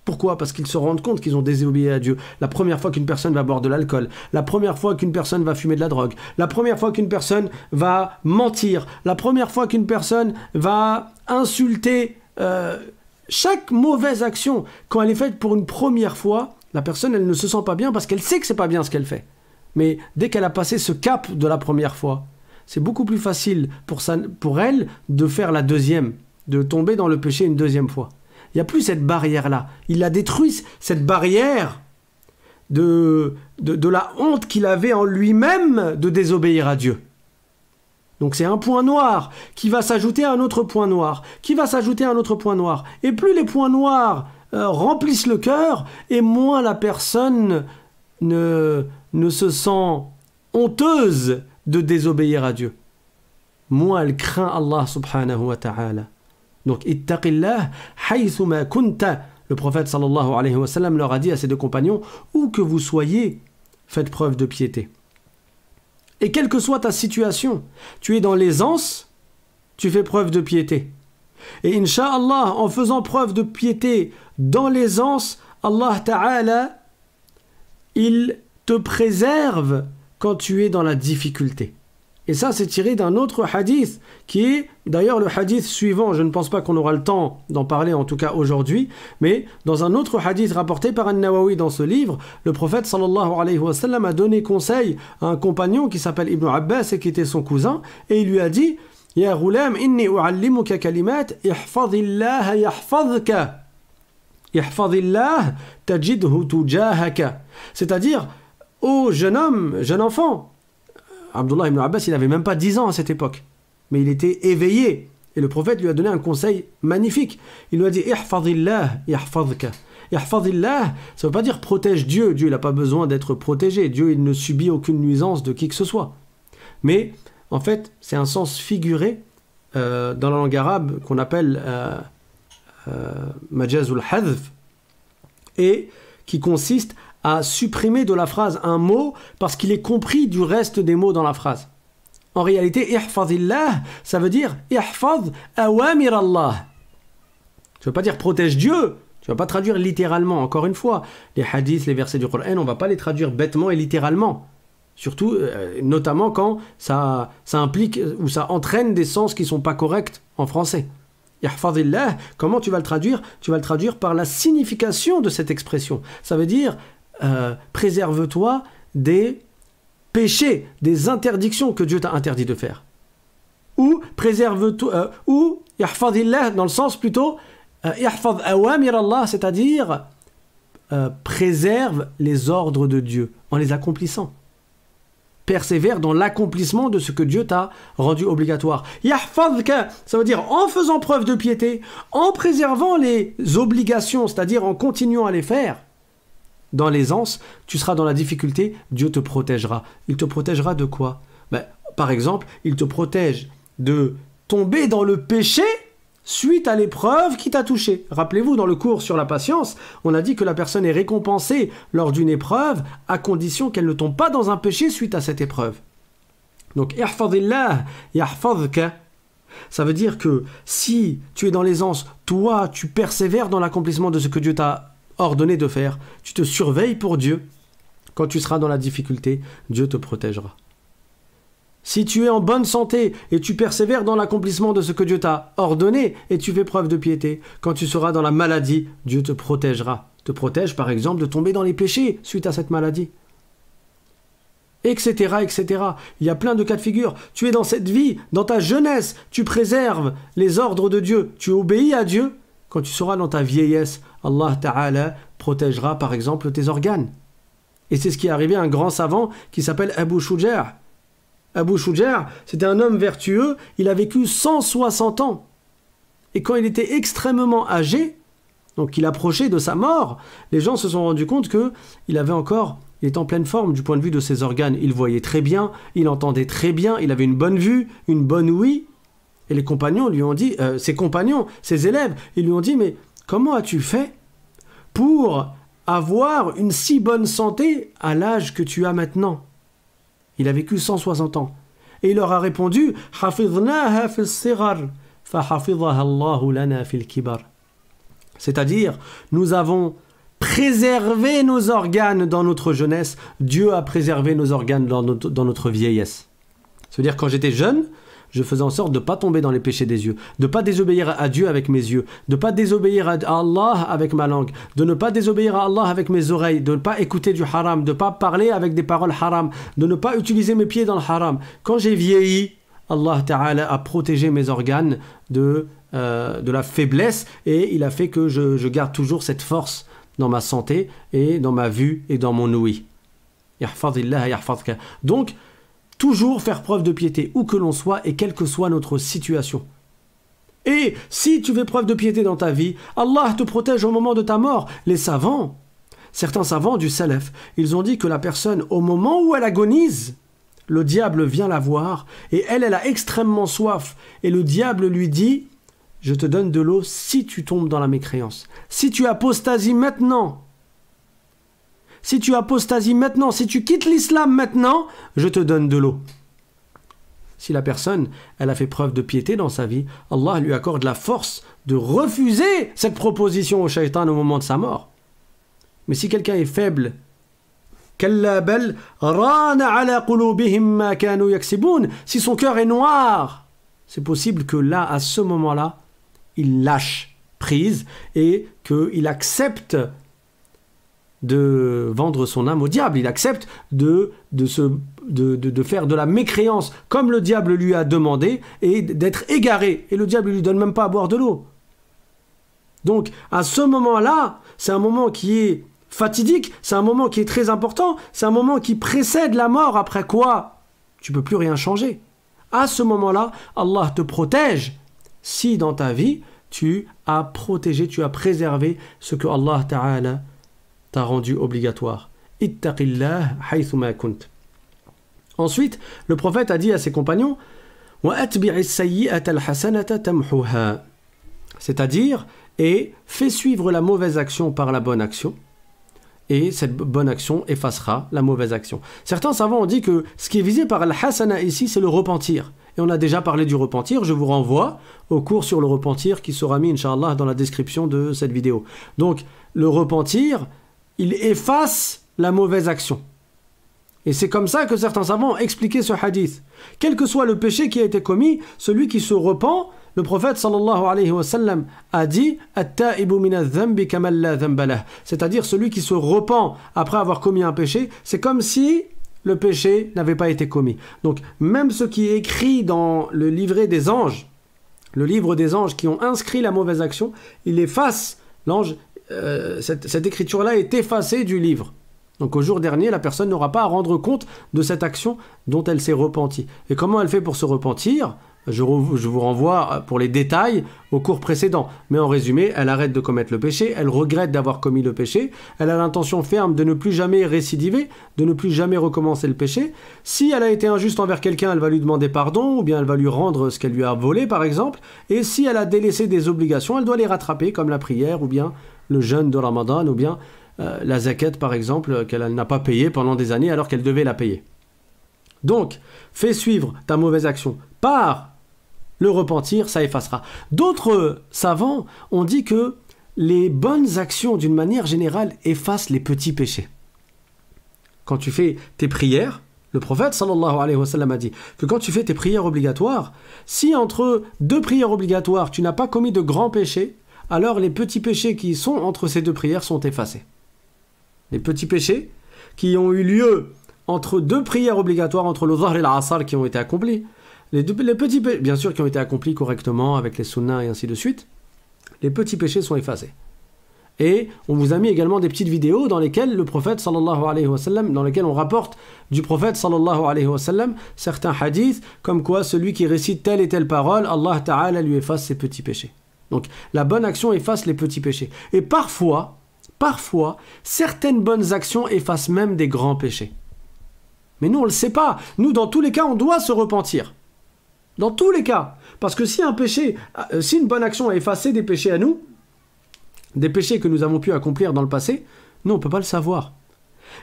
[SPEAKER 1] Pourquoi? Parce qu'ils se rendent compte qu'ils ont désobéi à Dieu. La première fois qu'une personne va boire de l'alcool, la première fois qu'une personne va fumer de la drogue, la première fois qu'une personne va mentir, la première fois qu'une personne va insulter, chaque mauvaise action, quand elle est faite pour une première fois, la personne, elle ne se sent pas bien parce qu'elle sait que c'est pas bien ce qu'elle fait. Mais dès qu'elle a passé ce cap de la première fois, c'est beaucoup plus facile pour elle de faire la deuxième, de tomber dans le péché une deuxième fois. Il n'y a plus cette barrière-là. Il a détruit cette barrière de la honte qu'il avait en lui-même de désobéir à Dieu. Donc c'est un point noir qui va s'ajouter à un autre point noir, qui va s'ajouter à un autre point noir. Et plus les points noirs remplissent le cœur, et moins la personne ne se sent honteuse de désobéir à Dieu. Moins elle craint Allah subhanahu wa ta'ala. Donc, ittaqillah haythuma kunta. Le prophète sallallahu alayhi wa sallam leur a dit à ses deux compagnons, où que vous soyez, faites preuve de piété. Et quelle que soit ta situation, tu es dans l'aisance, tu fais preuve de piété. Et incha'Allah, en faisant preuve de piété dans l'aisance, Allah ta'ala, il te préserve quand tu es dans la difficulté. Et ça, c'est tiré d'un autre hadith, qui est d'ailleurs le hadith suivant. Je ne pense pas qu'on aura le temps d'en parler, en tout cas aujourd'hui, mais dans un autre hadith rapporté par An-Nawawi dans ce livre, le prophète sallallahu alayhi wa sallam a donné conseil à un compagnon qui s'appelle Ibn Abbas et qui était son cousin, et il lui a dit « Ya ghulam, inni u'allimuka kalimat, ihfadillah yahfadhka. Ihfadillah tajidhu tujahaka. » C'est-à-dire, ô jeune homme, jeune enfant, Abdullah ibn Abbas, il n'avait même pas 10 ans à cette époque, mais il était éveillé. Et le prophète lui a donné un conseil magnifique. Il lui a dit « Ihfadillah yahfadhka ». Ihfadillah, ça ne veut pas dire « protège Dieu ». Dieu, il n'a pas besoin d'être protégé. Dieu, il ne subit aucune nuisance de qui que ce soit. Mais, en fait, c'est un sens figuré dans la langue arabe qu'on appelle majazul hadf, et qui consiste à supprimer de la phrase un mot parce qu'il est compris du reste des mots dans la phrase. En réalité, ihfadillah, ça veut dire ihfad awamir Allah. Ça ne veut pas dire protège Dieu. Tu ne vas pas traduire littéralement. Encore une fois, les hadiths, les versets du Coran, on ne va pas les traduire bêtement et littéralement. Surtout, notamment quand ça implique ou ça entraîne des sens qui ne sont pas corrects en français. Yahfazillah, comment tu vas le traduire? Tu vas le traduire par la signification de cette expression. Ça veut dire préserve-toi des péchés, des interdictions que Dieu t'a interdit de faire. Ou préserve-toi, ou Yahfazillah dans le sens plutôt Yahfaz awamir Allah, c'est-à-dire préserve les ordres de Dieu en les accomplissant. Persévère dans l'accomplissement de ce que Dieu t'a rendu obligatoire. Yahfazka, ça veut dire en faisant preuve de piété, en préservant les obligations, c'est-à-dire en continuant à les faire. Dans l'aisance, tu seras dans la difficulté, Dieu te protégera. Il te protégera de quoi? Par exemple, il te protège de tomber dans le péché suite à l'épreuve qui t'a touché. Rappelez-vous, dans le cours sur la patience, on a dit que la personne est récompensée lors d'une épreuve à condition qu'elle ne tombe pas dans un péché suite à cette épreuve. Donc, ihfazillah, yahfazka, ça veut dire que si tu es dans l'aisance, toi, tu persévères dans l'accomplissement de ce que Dieu t'a ordonné de faire, tu te surveilles pour Dieu. Quand tu seras dans la difficulté, Dieu te protégera. Si tu es en bonne santé et tu persévères dans l'accomplissement de ce que Dieu t'a ordonné et tu fais preuve de piété, quand tu seras dans la maladie, Dieu te protégera. Te protège par exemple de tomber dans les péchés suite à cette maladie. Etc., etc. Il y a plein de cas de figure. Tu es dans cette vie, dans ta jeunesse, tu préserves les ordres de Dieu, tu obéis à Dieu. Quand tu seras dans ta vieillesse, Allah Ta'ala protégera par exemple tes organes. Et c'est ce qui est arrivé à un grand savant qui s'appelle Abu Shuja'. Abu Shuja', c'était un homme vertueux, il a vécu 160 ans. Et quand il était extrêmement âgé, donc il approchait de sa mort, les gens se sont rendus compte qu'il avait encore, il était en pleine forme du point de vue de ses organes. Il voyait très bien, il entendait très bien, il avait une bonne vue, une bonne ouïe. Et les compagnons lui ont dit, ses compagnons, ses élèves, ils lui ont dit, mais comment as-tu fait pour avoir une si bonne santé à l'âge que tu as maintenant? Il a vécu 160 ans. Et il leur a répondu, c'est-à-dire, nous avons préservé nos organes dans notre jeunesse, Dieu a préservé nos organes dans notre vieillesse. C'est-à-dire, quand j'étais jeune, je faisais en sorte de ne pas tomber dans les péchés des yeux, de ne pas désobéir à Dieu avec mes yeux, de ne pas désobéir à Allah avec ma langue, de ne pas désobéir à Allah avec mes oreilles, de ne pas écouter du haram, de ne pas parler avec des paroles haram, de ne pas utiliser mes pieds dans le haram. Quand j'ai vieilli, Allah Ta'ala a protégé mes organes de la faiblesse et il a fait que je garde toujours cette force dans ma santé et dans ma vue et dans mon ouïe. Yahfazillah yahfazka. Donc, toujours faire preuve de piété, où que l'on soit et quelle que soit notre situation. Et si tu fais preuve de piété dans ta vie, Allah te protège au moment de ta mort. Les savants, certains savants du Salaf, ils ont dit que la personne, au moment où elle agonise, le diable vient la voir et elle a extrêmement soif. Et le diable lui dit, je te donne de l'eau si tu tombes dans la mécréance. Si tu apostasies maintenant, si tu apostasies maintenant, si tu quittes l'islam maintenant, je te donne de l'eau. Si la personne, elle a fait preuve de piété dans sa vie, Allah lui accorde la force de refuser cette proposition au shaitan au moment de sa mort. Mais si quelqu'un est faible, si son cœur est noir, c'est possible que là, à ce moment-là, il lâche prise et qu'il accepte de vendre son âme au diable. Il accepte de faire de la mécréance comme le diable lui a demandé et d'être égaré. Et le diable ne lui donne même pas à boire de l'eau. Donc, à ce moment-là, c'est un moment qui est fatidique, c'est un moment qui est très important, c'est un moment qui précède la mort, après quoi tu ne peux plus rien changer. À ce moment-là, Allah te protège si dans ta vie, tu as protégé, tu as préservé ce que Allah Ta'ala t'a rendu obligatoire. Ittaqillah haythuma kunt. Ensuite, le prophète a dit à ses compagnons, c'est-à-dire, et fais suivre la mauvaise action par la bonne action, et cette bonne action effacera la mauvaise action. Certains savants ont dit que ce qui est visé par al-hasana ici, c'est le repentir. Et on a déjà parlé du repentir, je vous renvoie au cours sur le repentir qui sera mis, Inch'Allah, dans la description de cette vidéo. Donc, le repentir, il efface la mauvaise action. Et c'est comme ça que certains savants ont expliqué ce hadith. Quel que soit le péché qui a été commis, celui qui se repent, le prophète sallallahu alayhi wa sallam a dit At-ta'ibu min adh-dhanbi kaman la dhanba lah. C'est-à-dire celui qui se repent après avoir commis un péché, c'est comme si le péché n'avait pas été commis. Donc même ce qui est écrit dans le livret des anges, le livre des anges qui ont inscrit la mauvaise action, il efface l'ange, cette écriture-là est effacée du livre. Donc au jour dernier, la personne n'aura pas à rendre compte de cette action dont elle s'est repentie. Et comment elle fait pour se repentir ? Je vous renvoie pour les détails au cours précédent. Mais en résumé, elle arrête de commettre le péché, elle regrette d'avoir commis le péché, elle a l'intention ferme de ne plus jamais récidiver, de ne plus jamais recommencer le péché. Si elle a été injuste envers quelqu'un, elle va lui demander pardon, ou bien elle va lui rendre ce qu'elle lui a volé par exemple. Et si elle a délaissé des obligations, elle doit les rattraper comme la prière, ou bien le jeûne de Ramadan, ou bien la zakat par exemple, qu'elle n'a pas payée pendant des années alors qu'elle devait la payer. Donc, fais suivre ta mauvaise action par le repentir, ça effacera. D'autres savants ont dit que les bonnes actions, d'une manière générale, effacent les petits péchés. Quand tu fais tes prières, le prophète sallallahu alayhi wa sallam a dit que quand tu fais tes prières obligatoires, si entre deux prières obligatoires, tu n'as pas commis de grands péchés, alors les petits péchés qui sont entre ces deux prières sont effacés. Les petits péchés qui ont eu lieu entre deux prières obligatoires, entre le Dhuhr et l'Asr qui ont été accomplis, les petits péchés, bien sûr, qui ont été accomplis correctement avec les sunnas et ainsi de suite, les petits péchés sont effacés. Et on vous a mis également des petites vidéos dans lesquelles le prophète sallallahu alayhi wa sallam, dans lesquelles on rapporte du prophète sallallahu alayhi wa sallam certains hadiths, comme quoi celui qui récite telle et telle parole, Allah Ta'ala lui efface ses petits péchés. Donc la bonne action efface les petits péchés. Et parfois, certaines bonnes actions effacent même des grands péchés. Mais nous, on ne le sait pas. Nous, dans tous les cas, on doit se repentir. Dans tous les cas. Parce que si une bonne action a effacé des péchés à nous, des péchés que nous avons pu accomplir dans le passé, nous, on ne peut pas le savoir.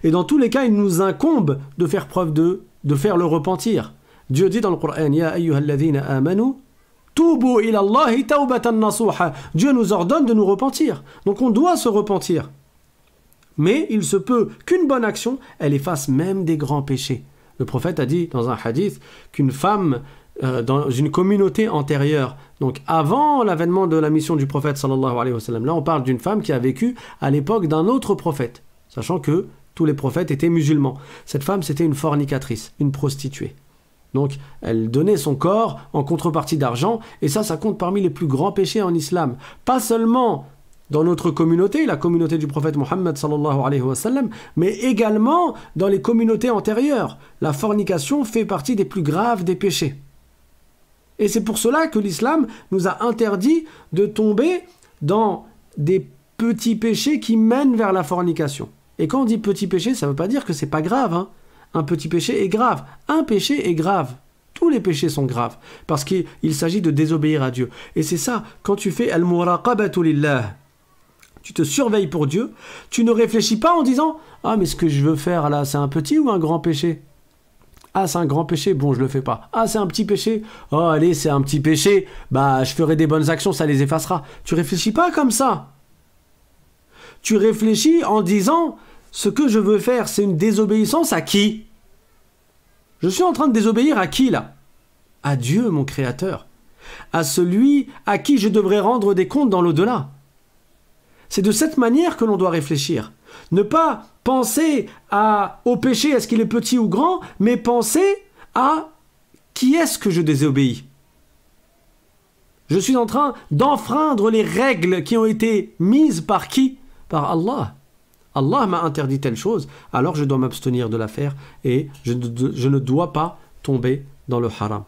[SPEAKER 1] Et dans tous les cas, il nous incombe de faire preuve de faire le repentir. Dieu dit dans le Coran, Ya ayyuhalladhina amanu, tubu ila Allahi tawbatan nasuha. Dieu nous ordonne de nous repentir. Donc on doit se repentir. Mais il se peut qu'une bonne action, elle efface même des grands péchés. Le prophète a dit dans un hadith qu'une femme dans une communauté antérieure, donc avant l'avènement de la mission du prophète sallallahu alayhi wa sallam, là on parle d'une femme qui a vécu à l'époque d'un autre prophète, sachant que tous les prophètes étaient musulmans. Cette femme, c'était une fornicatrice, une prostituée. Donc elle donnait son corps en contrepartie d'argent, et ça compte parmi les plus grands péchés en islam. Pas seulement dans notre communauté, la communauté du prophète Mohammed sallallahu alayhi wa sallam, mais également dans les communautés antérieures. La fornication fait partie des plus graves des péchés. Et c'est pour cela que l'islam nous a interdit de tomber dans des petits péchés qui mènent vers la fornication. Et quand on dit petit péché, ça ne veut pas dire que c'est pas grave, hein. Un petit péché est grave. Un péché est grave. Tous les péchés sont graves. Parce qu'il s'agit de désobéir à Dieu. Et c'est ça, quand tu fais al-muraqabatu lillah, tu te surveilles pour Dieu, tu ne réfléchis pas en disant « Ah, mais ce que je veux faire là, c'est un petit ou un grand péché ?» Ah, c'est un grand péché, bon, je le fais pas. Ah, c'est un petit péché, oh, allez, c'est un petit péché, bah, je ferai des bonnes actions, ça les effacera. Tu réfléchis pas comme ça. Tu réfléchis en disant « Ce que je veux faire, c'est une désobéissance à qui ? Je suis en train de désobéir à qui, là ? À Dieu, mon Créateur. À celui à qui je devrais rendre des comptes dans l'au-delà. C'est de cette manière que l'on doit réfléchir. Ne pas penser au péché, est-ce qu'il est petit ou grand, mais penser à qui est-ce que je désobéis. Je suis en train d'enfreindre les règles qui ont été mises par qui ? Par Allah. Allah m'a interdit telle chose, alors je dois m'abstenir de la faire et je ne dois pas tomber dans le haram.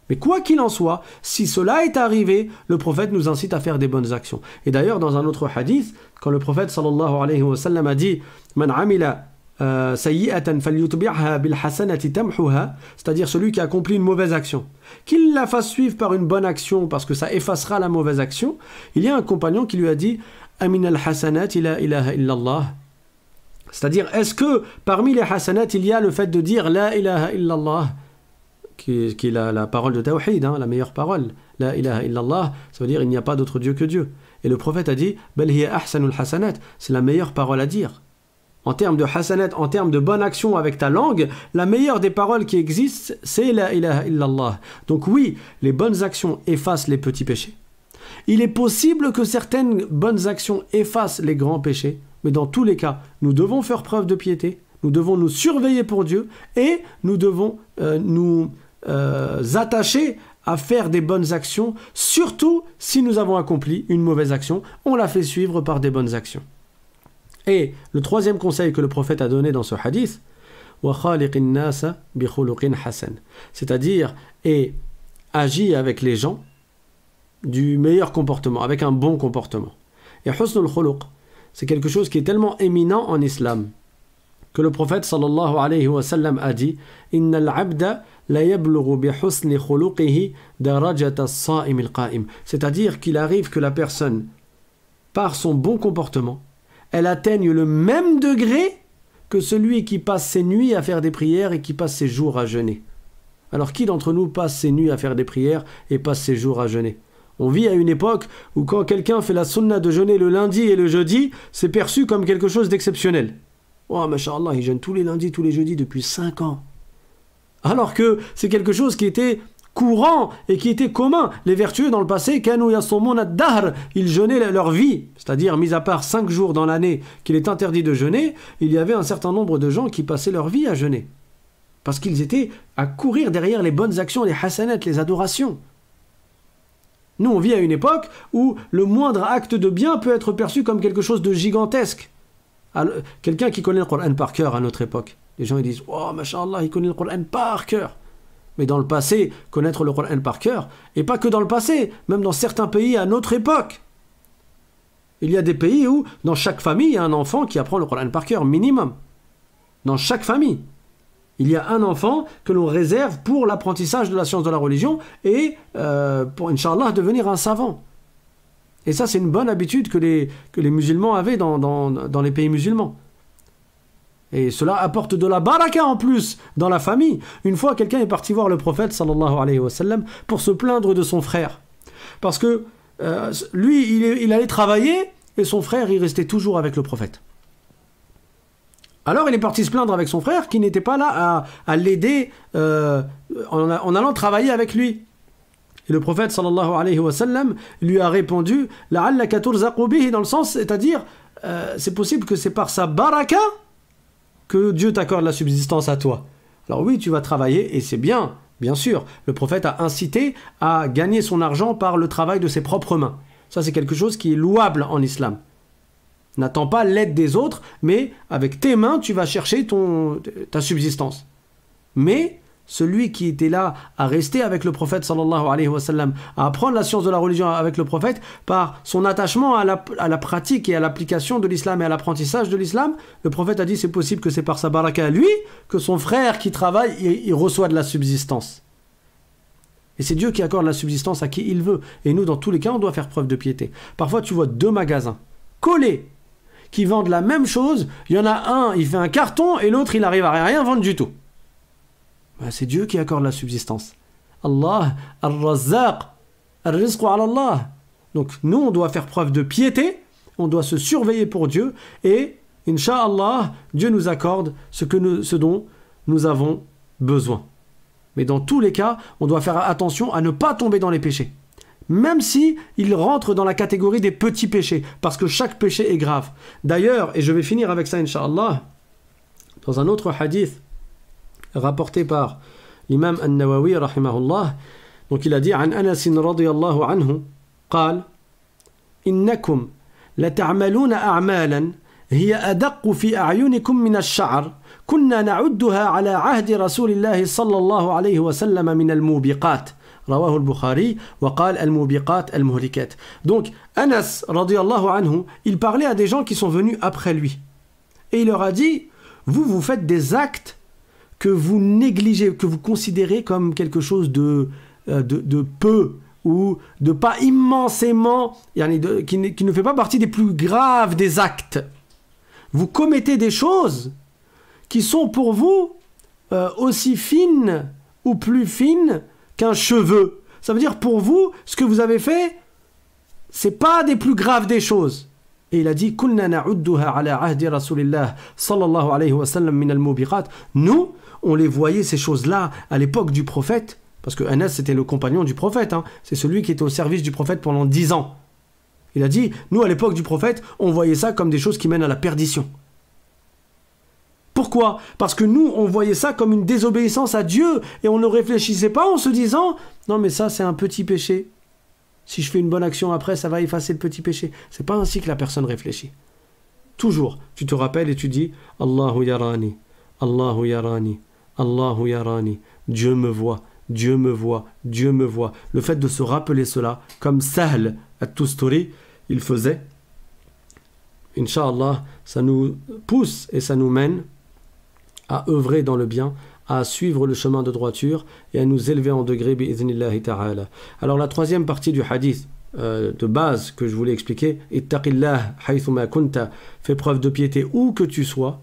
[SPEAKER 1] Mais quoi qu'il en soit, si cela est arrivé, le prophète nous incite à faire des bonnes actions. Et d'ailleurs, dans un autre hadith, quand le prophète sallallahu alayhi wa sallam a dit « Man amila sayyi'atan falyutbi'ha bil hasanati tamhuha » c'est-à-dire celui qui accomplit une mauvaise action, qu'il la fasse suivre par une bonne action parce que ça effacera la mauvaise action, il y a un compagnon qui lui a dit « Amin al-hasanat la ilaha illallah » c'est-à-dire, est-ce que parmi les hasanat, il y a le fait de dire « La ilaha illallah » qui est la parole de Tawhid, hein, la meilleure parole. La ilaha illallah, ça veut dire il n'y a pas d'autre Dieu que Dieu. Et le prophète a dit, Bal hiya ahsanul hasanat, c'est la meilleure parole à dire. en termes de hasanat, en termes de bonne action avec ta langue, la meilleure des paroles qui existent, c'est la ilaha illallah. Donc oui, les bonnes actions effacent les petits péchés. Il est possible que certaines bonnes actions effacent les grands péchés, mais dans tous les cas, nous devons faire preuve de piété, nous devons nous surveiller pour Dieu et nous devons nous attacher à faire des bonnes actions, surtout si nous avons accompli une mauvaise action, on la fait suivre par des bonnes actions. Et le troisième conseil que le prophète a donné dans ce hadith, c'est-à-dire et agis avec les gens du meilleur comportement, avec un bon comportement. Et husnul khuluq, c'est quelque chose qui est tellement éminent en islam que le prophète sallallahu alayhi wa sallam a dit innal abda la yablughu bi husni khuluqihi darajata as-sa'im al-qa'im, c'est-à-dire qu'il arrive que la personne par son bon comportement elle atteigne le même degré que celui qui passe ses nuits à faire des prières et qui passe ses jours à jeûner. Alors qui d'entre nous passe ses nuits à faire des prières et passe ses jours à jeûner? On vit à une époque où quand quelqu'un fait la sunna de jeûner le lundi et le jeudi, c'est perçu comme quelque chose d'exceptionnel. Oh, masha'Allah, il jeûne tous les lundis, tous les jeudis depuis 5 ans. Alors que c'est quelque chose qui était courant et qui était commun. Les vertueux dans le passé, kanu yasumuna ad-dahr, ils jeûnaient leur vie, c'est-à-dire mis à part 5 jours dans l'année qu'il est interdit de jeûner, il y avait un certain nombre de gens qui passaient leur vie à jeûner. Parce qu'ils étaient à courir derrière les bonnes actions, les hasanat, les adorations. Nous, on vit à une époque où le moindre acte de bien peut être perçu comme quelque chose de gigantesque. Quelqu'un qui connaît le Coran par cœur à notre époque, les gens ils disent « Oh, masha'Allah, il connaît le Coran par cœur ». Mais dans le passé, connaître le Coran par cœur, et pas que dans le passé, même dans certains pays à notre époque. Il y a des pays où, dans chaque famille, il y a un enfant qui apprend le Coran par cœur, minimum. Dans chaque famille. Il y a un enfant que l'on réserve pour l'apprentissage de la science de la religion et pour, Inch'Allah, devenir un savant. Et ça, c'est une bonne habitude que les musulmans avaient dans les pays musulmans. Et cela apporte de la baraka en plus dans la famille. Une fois, quelqu'un est parti voir le prophète, sallallahu alayhi wa sallam, pour se plaindre de son frère. Parce que lui, il allait travailler et son frère, il restait toujours avec le prophète. Alors il est parti se plaindre avec son frère qui n'était pas là à l'aider en allant travailler avec lui. Et le prophète sallallahu alayhi wa sallam lui a répondu la'allaka turzaqu bihi, dans le sens, c'est-à-dire c'est possible que c'est par sa baraka que Dieu t'accorde la subsistance à toi. Alors oui, tu vas travailler et c'est bien, bien sûr. Le prophète a incité à gagner son argent par le travail de ses propres mains. Ça, c'est quelque chose qui est louable en islam. N'attends pas l'aide des autres, mais avec tes mains, tu vas chercher ta subsistance. Mais celui qui était là à rester avec le prophète sallallahu alayhi wa sallam, à apprendre la science de la religion avec le prophète, par son attachement à la pratique et à l'application de l'islam et à l'apprentissage de l'islam, le prophète a dit c'est possible que c'est par sa baraka à lui que son frère qui travaille, il reçoit de la subsistance. Et c'est Dieu qui accorde la subsistance à qui il veut. Et nous, dans tous les cas, on doit faire preuve de piété. Parfois, tu vois 2 magasins collés qui vendent la même chose. Il y en a un, il fait un carton, et l'autre, il n'arrive à rien vendre du tout. Ben, c'est Dieu qui accorde la subsistance. Allah, ar-razzaq, ar-rizqu ala Allah. Donc, nous, on doit faire preuve de piété, on doit se surveiller pour Dieu, et, Inch'Allah, Dieu nous accorde ce dont nous avons besoin. Mais dans tous les cas, on doit faire attention à ne pas tomber dans les péchés. Même si il rentre dans la catégorie des petits péchés, parce que chaque péché est grave. D'ailleurs, et je vais finir avec ça, Inch'Allah, dans un autre hadith rapporté par l'imam An-Nawawi, rahimahullah, donc il a dit, عن أنس رضي الله عنه قال إنكم لتعملون أعمالا هي أدق في أعينكم من الشعر كنا نعدها على عهد رسول الله صلى الله عليه وسلم من الموبقات. رواه البخاري وقال الموبقات المهلكات. Donc Anas radiyallahu anhu, il parlait à des gens qui sont venus après lui. Et il leur a dit, vous faites des actes que vous négligez, que vous considérez comme quelque chose de peu ou de pas immensément, qui ne fait pas partie des plus graves des actes. Vous commettez des choses qui sont pour vous aussi fines ou plus fines qu'un cheveu. Ça veut dire pour vous, ce que vous avez fait, c'est pas des plus graves des choses. Et il a dit كُنَّا نَعُدُّهَا عَلَى عَهْدِ رَسُولِ اللَّهِ صَلَّى اللَّهُ عَلَيْهِ وَسَلَّمَ مِنَ الْمُوبِقَاتِ. Nous, on les voyait ces choses-là à l'époque du prophète, parce que Anas c'était le compagnon du prophète, hein. C'est celui qui était au service du prophète pendant 10 ans. Il a dit, nous à l'époque du prophète, on voyait ça comme des choses qui mènent à la perdition. Pourquoi? Parce que nous, on voyait ça comme une désobéissance à Dieu, et on ne réfléchissait pas en se disant, non mais ça c'est un petit péché. Si je fais une bonne action après, ça va effacer le petit péché. C'est pas ainsi que la personne réfléchit. Toujours, tu te rappelles et tu dis, Allahu yarani, Allahu yarani, Allahu yarani, Dieu me voit, Dieu me voit, Dieu me voit. Le fait de se rappeler cela, comme Sahl at-Tusturi, il faisait, Inch'Allah, ça nous pousse et ça nous mène à œuvrer dans le bien, à suivre le chemin de droiture et à nous élever en degré bi'idhnillahi ta'ala. Alors la troisième partie du hadith de base que je voulais expliquer, ittaqillah haythuma kunta, fais preuve de piété où que tu sois,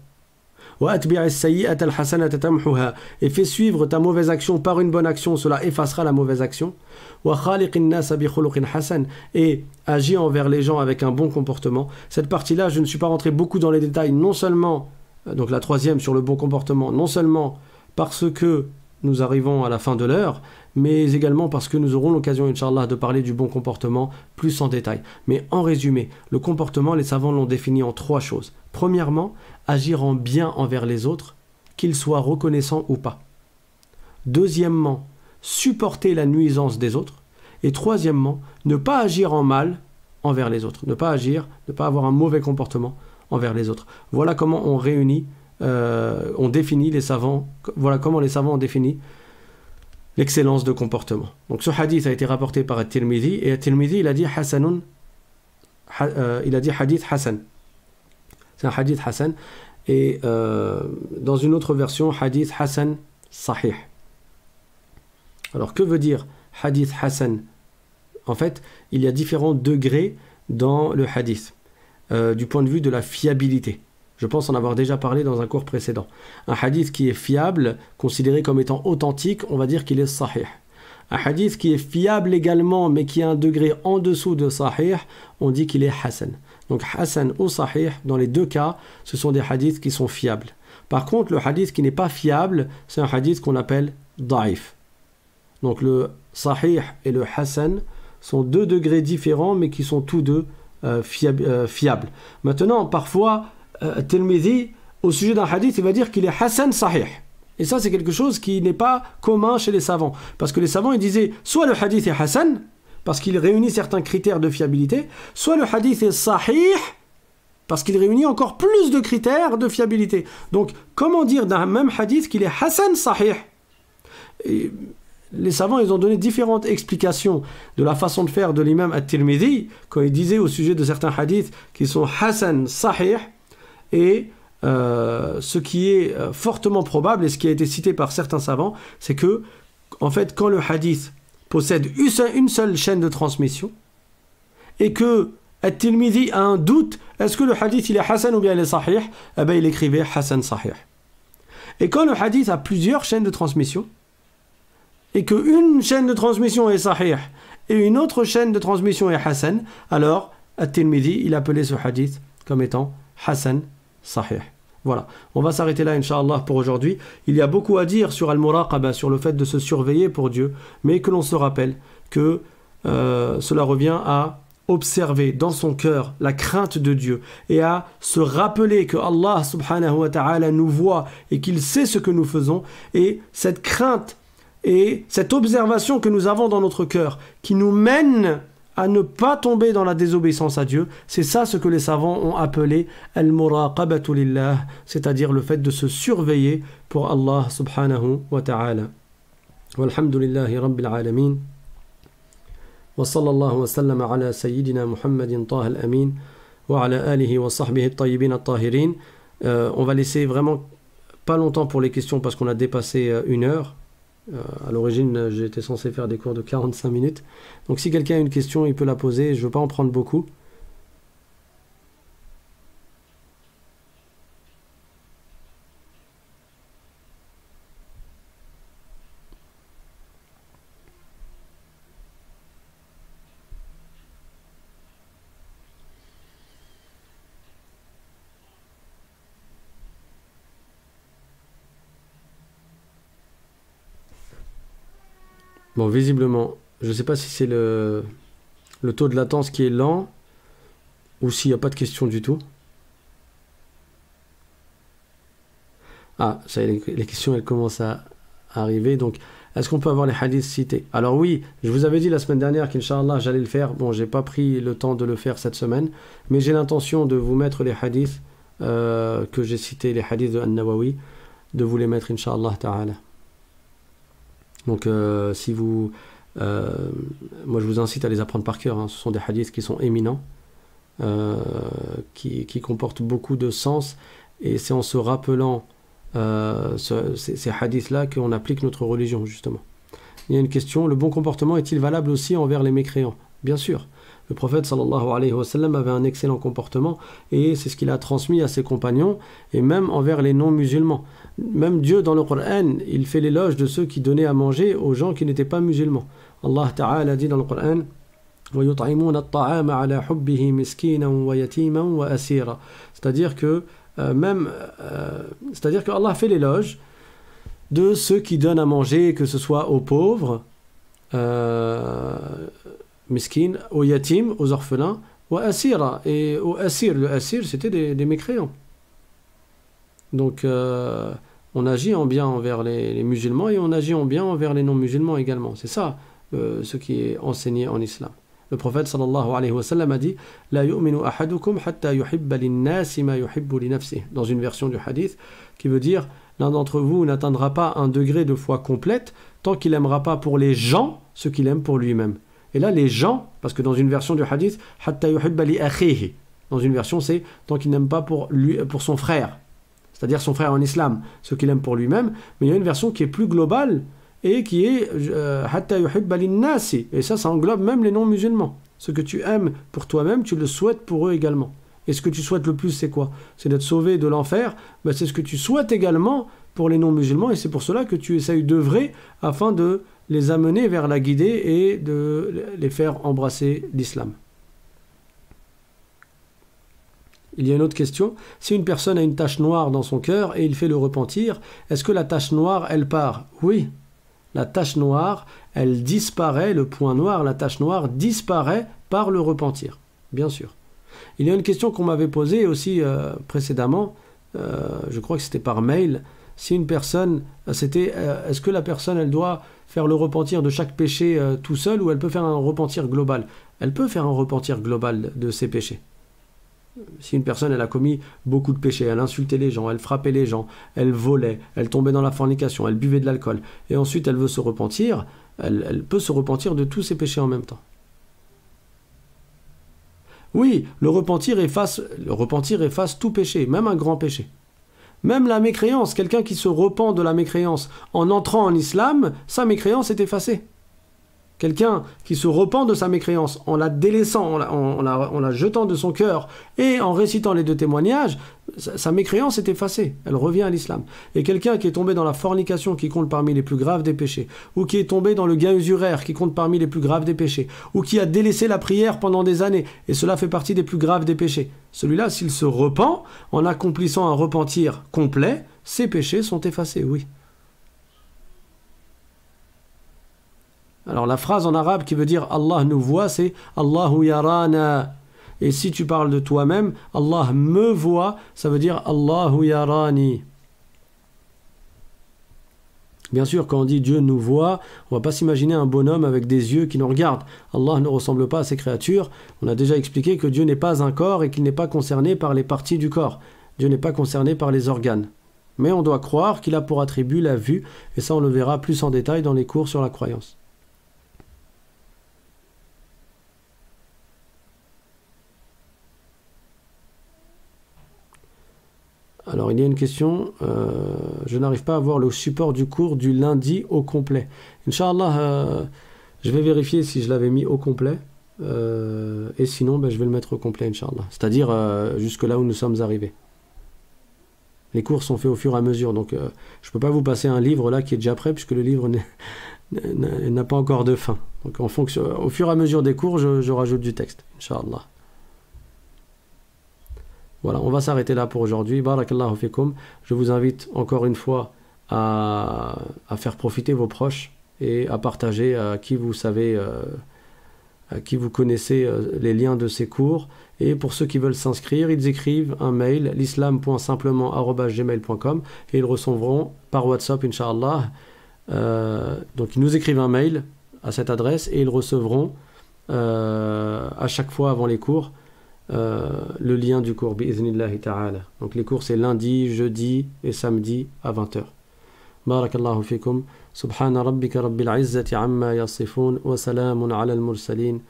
[SPEAKER 1] wa atbi'is sayyi'ata al-hasanata tamhuha, et fais suivre ta mauvaise action par une bonne action, cela effacera la mauvaise action, wa khaliqin nasa bi khuluqin hasan, et agis envers les gens avec un bon comportement. Cette partie-là, je ne suis pas rentré beaucoup dans les détails, non seulement, donc la troisième sur le bon comportement, non seulement parce que nous arrivons à la fin de l'heure, mais également parce que nous aurons l'occasion, Inch'Allah, de parler du bon comportement plus en détail. Mais en résumé, le comportement, les savants l'ont défini en 3 choses. Premièrement, agir en bien envers les autres, qu'ils soient reconnaissants ou pas. Deuxièmement, supporter la nuisance des autres. Et troisièmement, ne pas agir en mal envers les autres. Ne pas agir, ne pas avoir un mauvais comportement envers les autres. Voilà comment on réunit, on définit les savants, voilà comment les savants ont défini l'excellence de comportement. Donc ce hadith a été rapporté par At-Tirmidhi, et At-Tirmidhi il a dit Hasanun, il a dit hadith Hasan. C'est un hadith Hasan, et dans une autre version, hadith Hasan Sahih. Alors que veut dire hadith Hasan? En fait, il y a différents degrés dans le hadith, du point de vue de la fiabilité. Je pense en avoir déjà parlé dans un cours précédent. Un hadith qui est fiable, considéré comme étant authentique, on va dire qu'il est sahih. Un hadith qui est fiable également, mais qui a un degré en dessous de sahih, on dit qu'il est hasan. Donc hasan ou sahih, dans les deux cas, ce sont des hadiths qui sont fiables. Par contre, le hadith qui n'est pas fiable, c'est un hadith qu'on appelle da'if. Donc le sahih et le hasan sont 2 degrés différents, mais qui sont tous deux fiables. Maintenant, parfois, Tirmidhi, au sujet d'un hadith, il va dire qu'il est Hasan Sahih. Et ça, c'est quelque chose qui n'est pas commun chez les savants. Parce que les savants, ils disaient, soit le hadith est Hasan, parce qu'il réunit certains critères de fiabilité, soit le hadith est Sahih, parce qu'il réunit encore plus de critères de fiabilité. Donc, comment dire d'un même hadith qu'il est Hasan Sahih? Et les savants, ils ont donné différentes explications de la façon de faire de l'imam At-Tirmidhi, quand il disait au sujet de certains hadiths qui sont Hasan Sahih. Et ce qui est fortement probable, et ce qui a été cité par certains savants, c'est que, en fait, quand le hadith possède une seule chaîne de transmission, et que At-Tirmidhi a un doute, est-ce que le hadith il est Hasan ou bien il est Sahih? Eh bien, il écrivait Hasan Sahih. Et quand le hadith a plusieurs chaînes de transmission, et qu'une chaîne de transmission est Sahih, et une autre chaîne de transmission est Hasan, alors At-Tirmidhi, il appelait ce hadith comme étant Hasan Sahih. Voilà, on va s'arrêter là, Inch'Allah, pour aujourd'hui. Il y a beaucoup à dire sur Al-Muraqaba, sur le fait de se surveiller pour Dieu, mais que l'on se rappelle que cela revient à observer dans son cœur la crainte de Dieu et à se rappeler que Allah subhanahu wa ta'ala nous voit et qu'il sait ce que nous faisons, et cette crainte et cette observation que nous avons dans notre cœur qui nous mène à ne pas tomber dans la désobéissance à Dieu, c'est ça ce que les savants ont appelé al-muraqabatu lillah, c'est-à-dire le fait de se surveiller pour Allah subhanahu wa ta'ala. Walhamdulillahi rabbil alamin. Wa sallallahu wa sallam ala sayyidina Muhammadin taha al-amin wa ala alihi wa sahbihi at-tayyibin at-tahirin. On va laisser vraiment pas longtemps pour les questions parce qu'on a dépassé 1 heure. À l'origine, j'étais censé faire des cours de 45 minutes. Donc si quelqu'un a une question, il peut la poser. Je ne veux pas en prendre beaucoup. Bon, visiblement, je ne sais pas si c'est le taux de latence qui est lent ou s'il n'y a pas de question du tout. Ah, ça y est, les questions, elles commencent à arriver. Donc, est-ce qu'on peut avoir les hadiths cités? Alors oui, je vous avais dit la semaine dernière qu'Inch'Allah, j'allais le faire. Bon, j'ai pas pris le temps de le faire cette semaine, mais j'ai l'intention de vous mettre les hadiths que j'ai cités, les hadiths de An-Nawawi, de vous les mettre, Inch'Allah ta'ala. Donc, si vous... moi, je vous incite à les apprendre par cœur. Hein. Ce sont des hadiths qui sont éminents, qui comportent beaucoup de sens, et c'est en se rappelant ces hadiths-là qu'on applique notre religion, justement. Il y a une question, le bon comportement est-il valable aussi envers les mécréants? Bien sûr. Le prophète sallallahu alayhi wa sallam avait un excellent comportement et c'est ce qu'il a transmis à ses compagnons et même envers les non-musulmans. Même Dieu dans le Coran, il fait l'éloge de ceux qui donnaient à manger aux gens qui n'étaient pas musulmans. Allah Ta'ala dit dans le Coran وَيُطْعِمُونَ الطَّعَامَ عَلَى حُبِّهِ مِسْكِينًا وَيَتِيمًا وَأَسِيرًا. C'est-à-dire que c'est-à-dire que Allah fait l'éloge de ceux qui donnent à manger, que ce soit aux pauvres, miskin, aux yatim, aux orphelins, ou asira. Et au asir, le asir, c'était des mécréants. Donc, on agit en bien envers les musulmans et on agit en bien envers les non-musulmans également. C'est ça ce qui est enseigné en islam. Le prophète sallallahu alayhi wa sallam a dit La yu'minu ahadukum hatta yuhibba linnasi ma yuhibbu li nafsihi. Dans une version du hadith qui veut dire l'un d'entre vous n'atteindra pas un degré de foi complète tant qu'il n'aimera pas pour les gens ce qu'il aime pour lui-même. Et là, les gens, parce que dans une version du hadith, hatta yuhibba li akhihi. Dans une version, c'est tant qu'il n'aime pas pour son frère, c'est-à-dire son frère en islam, ce qu'il aime pour lui-même. Mais il y a une version qui est plus globale et qui est hatta yuhibba linnasi. Et ça englobe même les non-musulmans. Ce que tu aimes pour toi-même, tu le souhaites pour eux également. Et ce que tu souhaites le plus, c'est quoi? C'est d'être sauvé de l'enfer. Ben, c'est ce que tu souhaites également pour les non-musulmans. Et c'est pour cela que tu essayes d'œuvrer afin de les amener vers la guidée et de les faire embrasser l'islam. Il y a une autre question. Si une personne a une tache noire dans son cœur et il fait le repentir, est-ce que la tache noire, elle part? Oui. La tache noire, elle disparaît, le point noir, la tache noire disparaît par le repentir, bien sûr. Il y a une question qu'on m'avait posée aussi précédemment, je crois que c'était par mail. Si une personne, est-ce que la personne, elle doit faire le repentir de chaque péché tout seul ou elle peut faire un repentir global? Elle peut faire un repentir global de ses péchés. Si une personne, elle a commis beaucoup de péchés, elle insultait les gens, elle frappait les gens, elle volait, elle tombait dans la fornication, elle buvait de l'alcool, et ensuite elle veut se repentir, elle peut se repentir de tous ses péchés en même temps. Oui, le repentir efface tout péché, même un grand péché. Même la mécréance, quelqu'un qui se repent de la mécréance en entrant en islam, sa mécréance est effacée. Quelqu'un qui se repent de sa mécréance en la délaissant, en la jetant de son cœur et en récitant les deux témoignages, sa mécréance est effacée, elle revient à l'islam. Et quelqu'un qui est tombé dans la fornication qui compte parmi les plus graves des péchés, ou qui est tombé dans le gain usuraire qui compte parmi les plus graves des péchés, ou qui a délaissé la prière pendant des années, et cela fait partie des plus graves des péchés, celui-là, s'il se repent en accomplissant un repentir complet, ses péchés sont effacés, oui. Alors la phrase en arabe qui veut dire Allah nous voit, c'est Allahu yarana. Et si tu parles de toi-même, Allah me voit, ça veut dire Allahu yarani. Bien sûr, quand on dit Dieu nous voit, on ne va pas s'imaginer un bonhomme avec des yeux qui nous regardent. Allah ne ressemble pas à ses créatures. On a déjà expliqué que Dieu n'est pas un corps et qu'il n'est pas concerné par les parties du corps. Dieu n'est pas concerné par les organes. Mais on doit croire qu'il a pour attribut la vue, et ça on le verra plus en détail dans les cours sur la croyance. Alors, il y a une question. Je n'arrive pas à voir le support du cours du lundi au complet. Inch'Allah, je vais vérifier si je l'avais mis au complet. Et sinon, je vais le mettre au complet, Inch'Allah. C'est-à-dire jusque là où nous sommes arrivés. Les cours sont faits au fur et à mesure. Donc, je ne peux pas vous passer un livre là qui est déjà prêt, puisque le livre n'a pas encore de fin. Donc, au fur et à mesure des cours, je rajoute du texte, Inch'Allah. Voilà, on va s'arrêter là pour aujourd'hui. Barakallahu fikum. Je vous invite encore une fois à faire profiter vos proches et à partager à qui vous savez, à qui vous connaissez les liens de ces cours. Et pour ceux qui veulent s'inscrire, ils écrivent un mail, l'islam.simplement@gmail.com, et ils recevront par WhatsApp, Inch'Allah. Donc ils nous écrivent un mail à cette adresse et ils recevront à chaque fois avant les cours le lien du cours, bi'iznillahi ta'ala. Donc les cours c'est lundi, jeudi et samedi à 20h. Barakallahu fikum. Subhana rabbika rabbil izzati amma yasifun wa salamun ala al-mursalin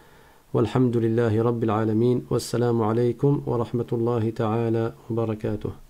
[SPEAKER 1] walhamdulillahi rabbil alamin. Wassalamu alaykum wa rahmatullahi ta'ala wa barakatuh.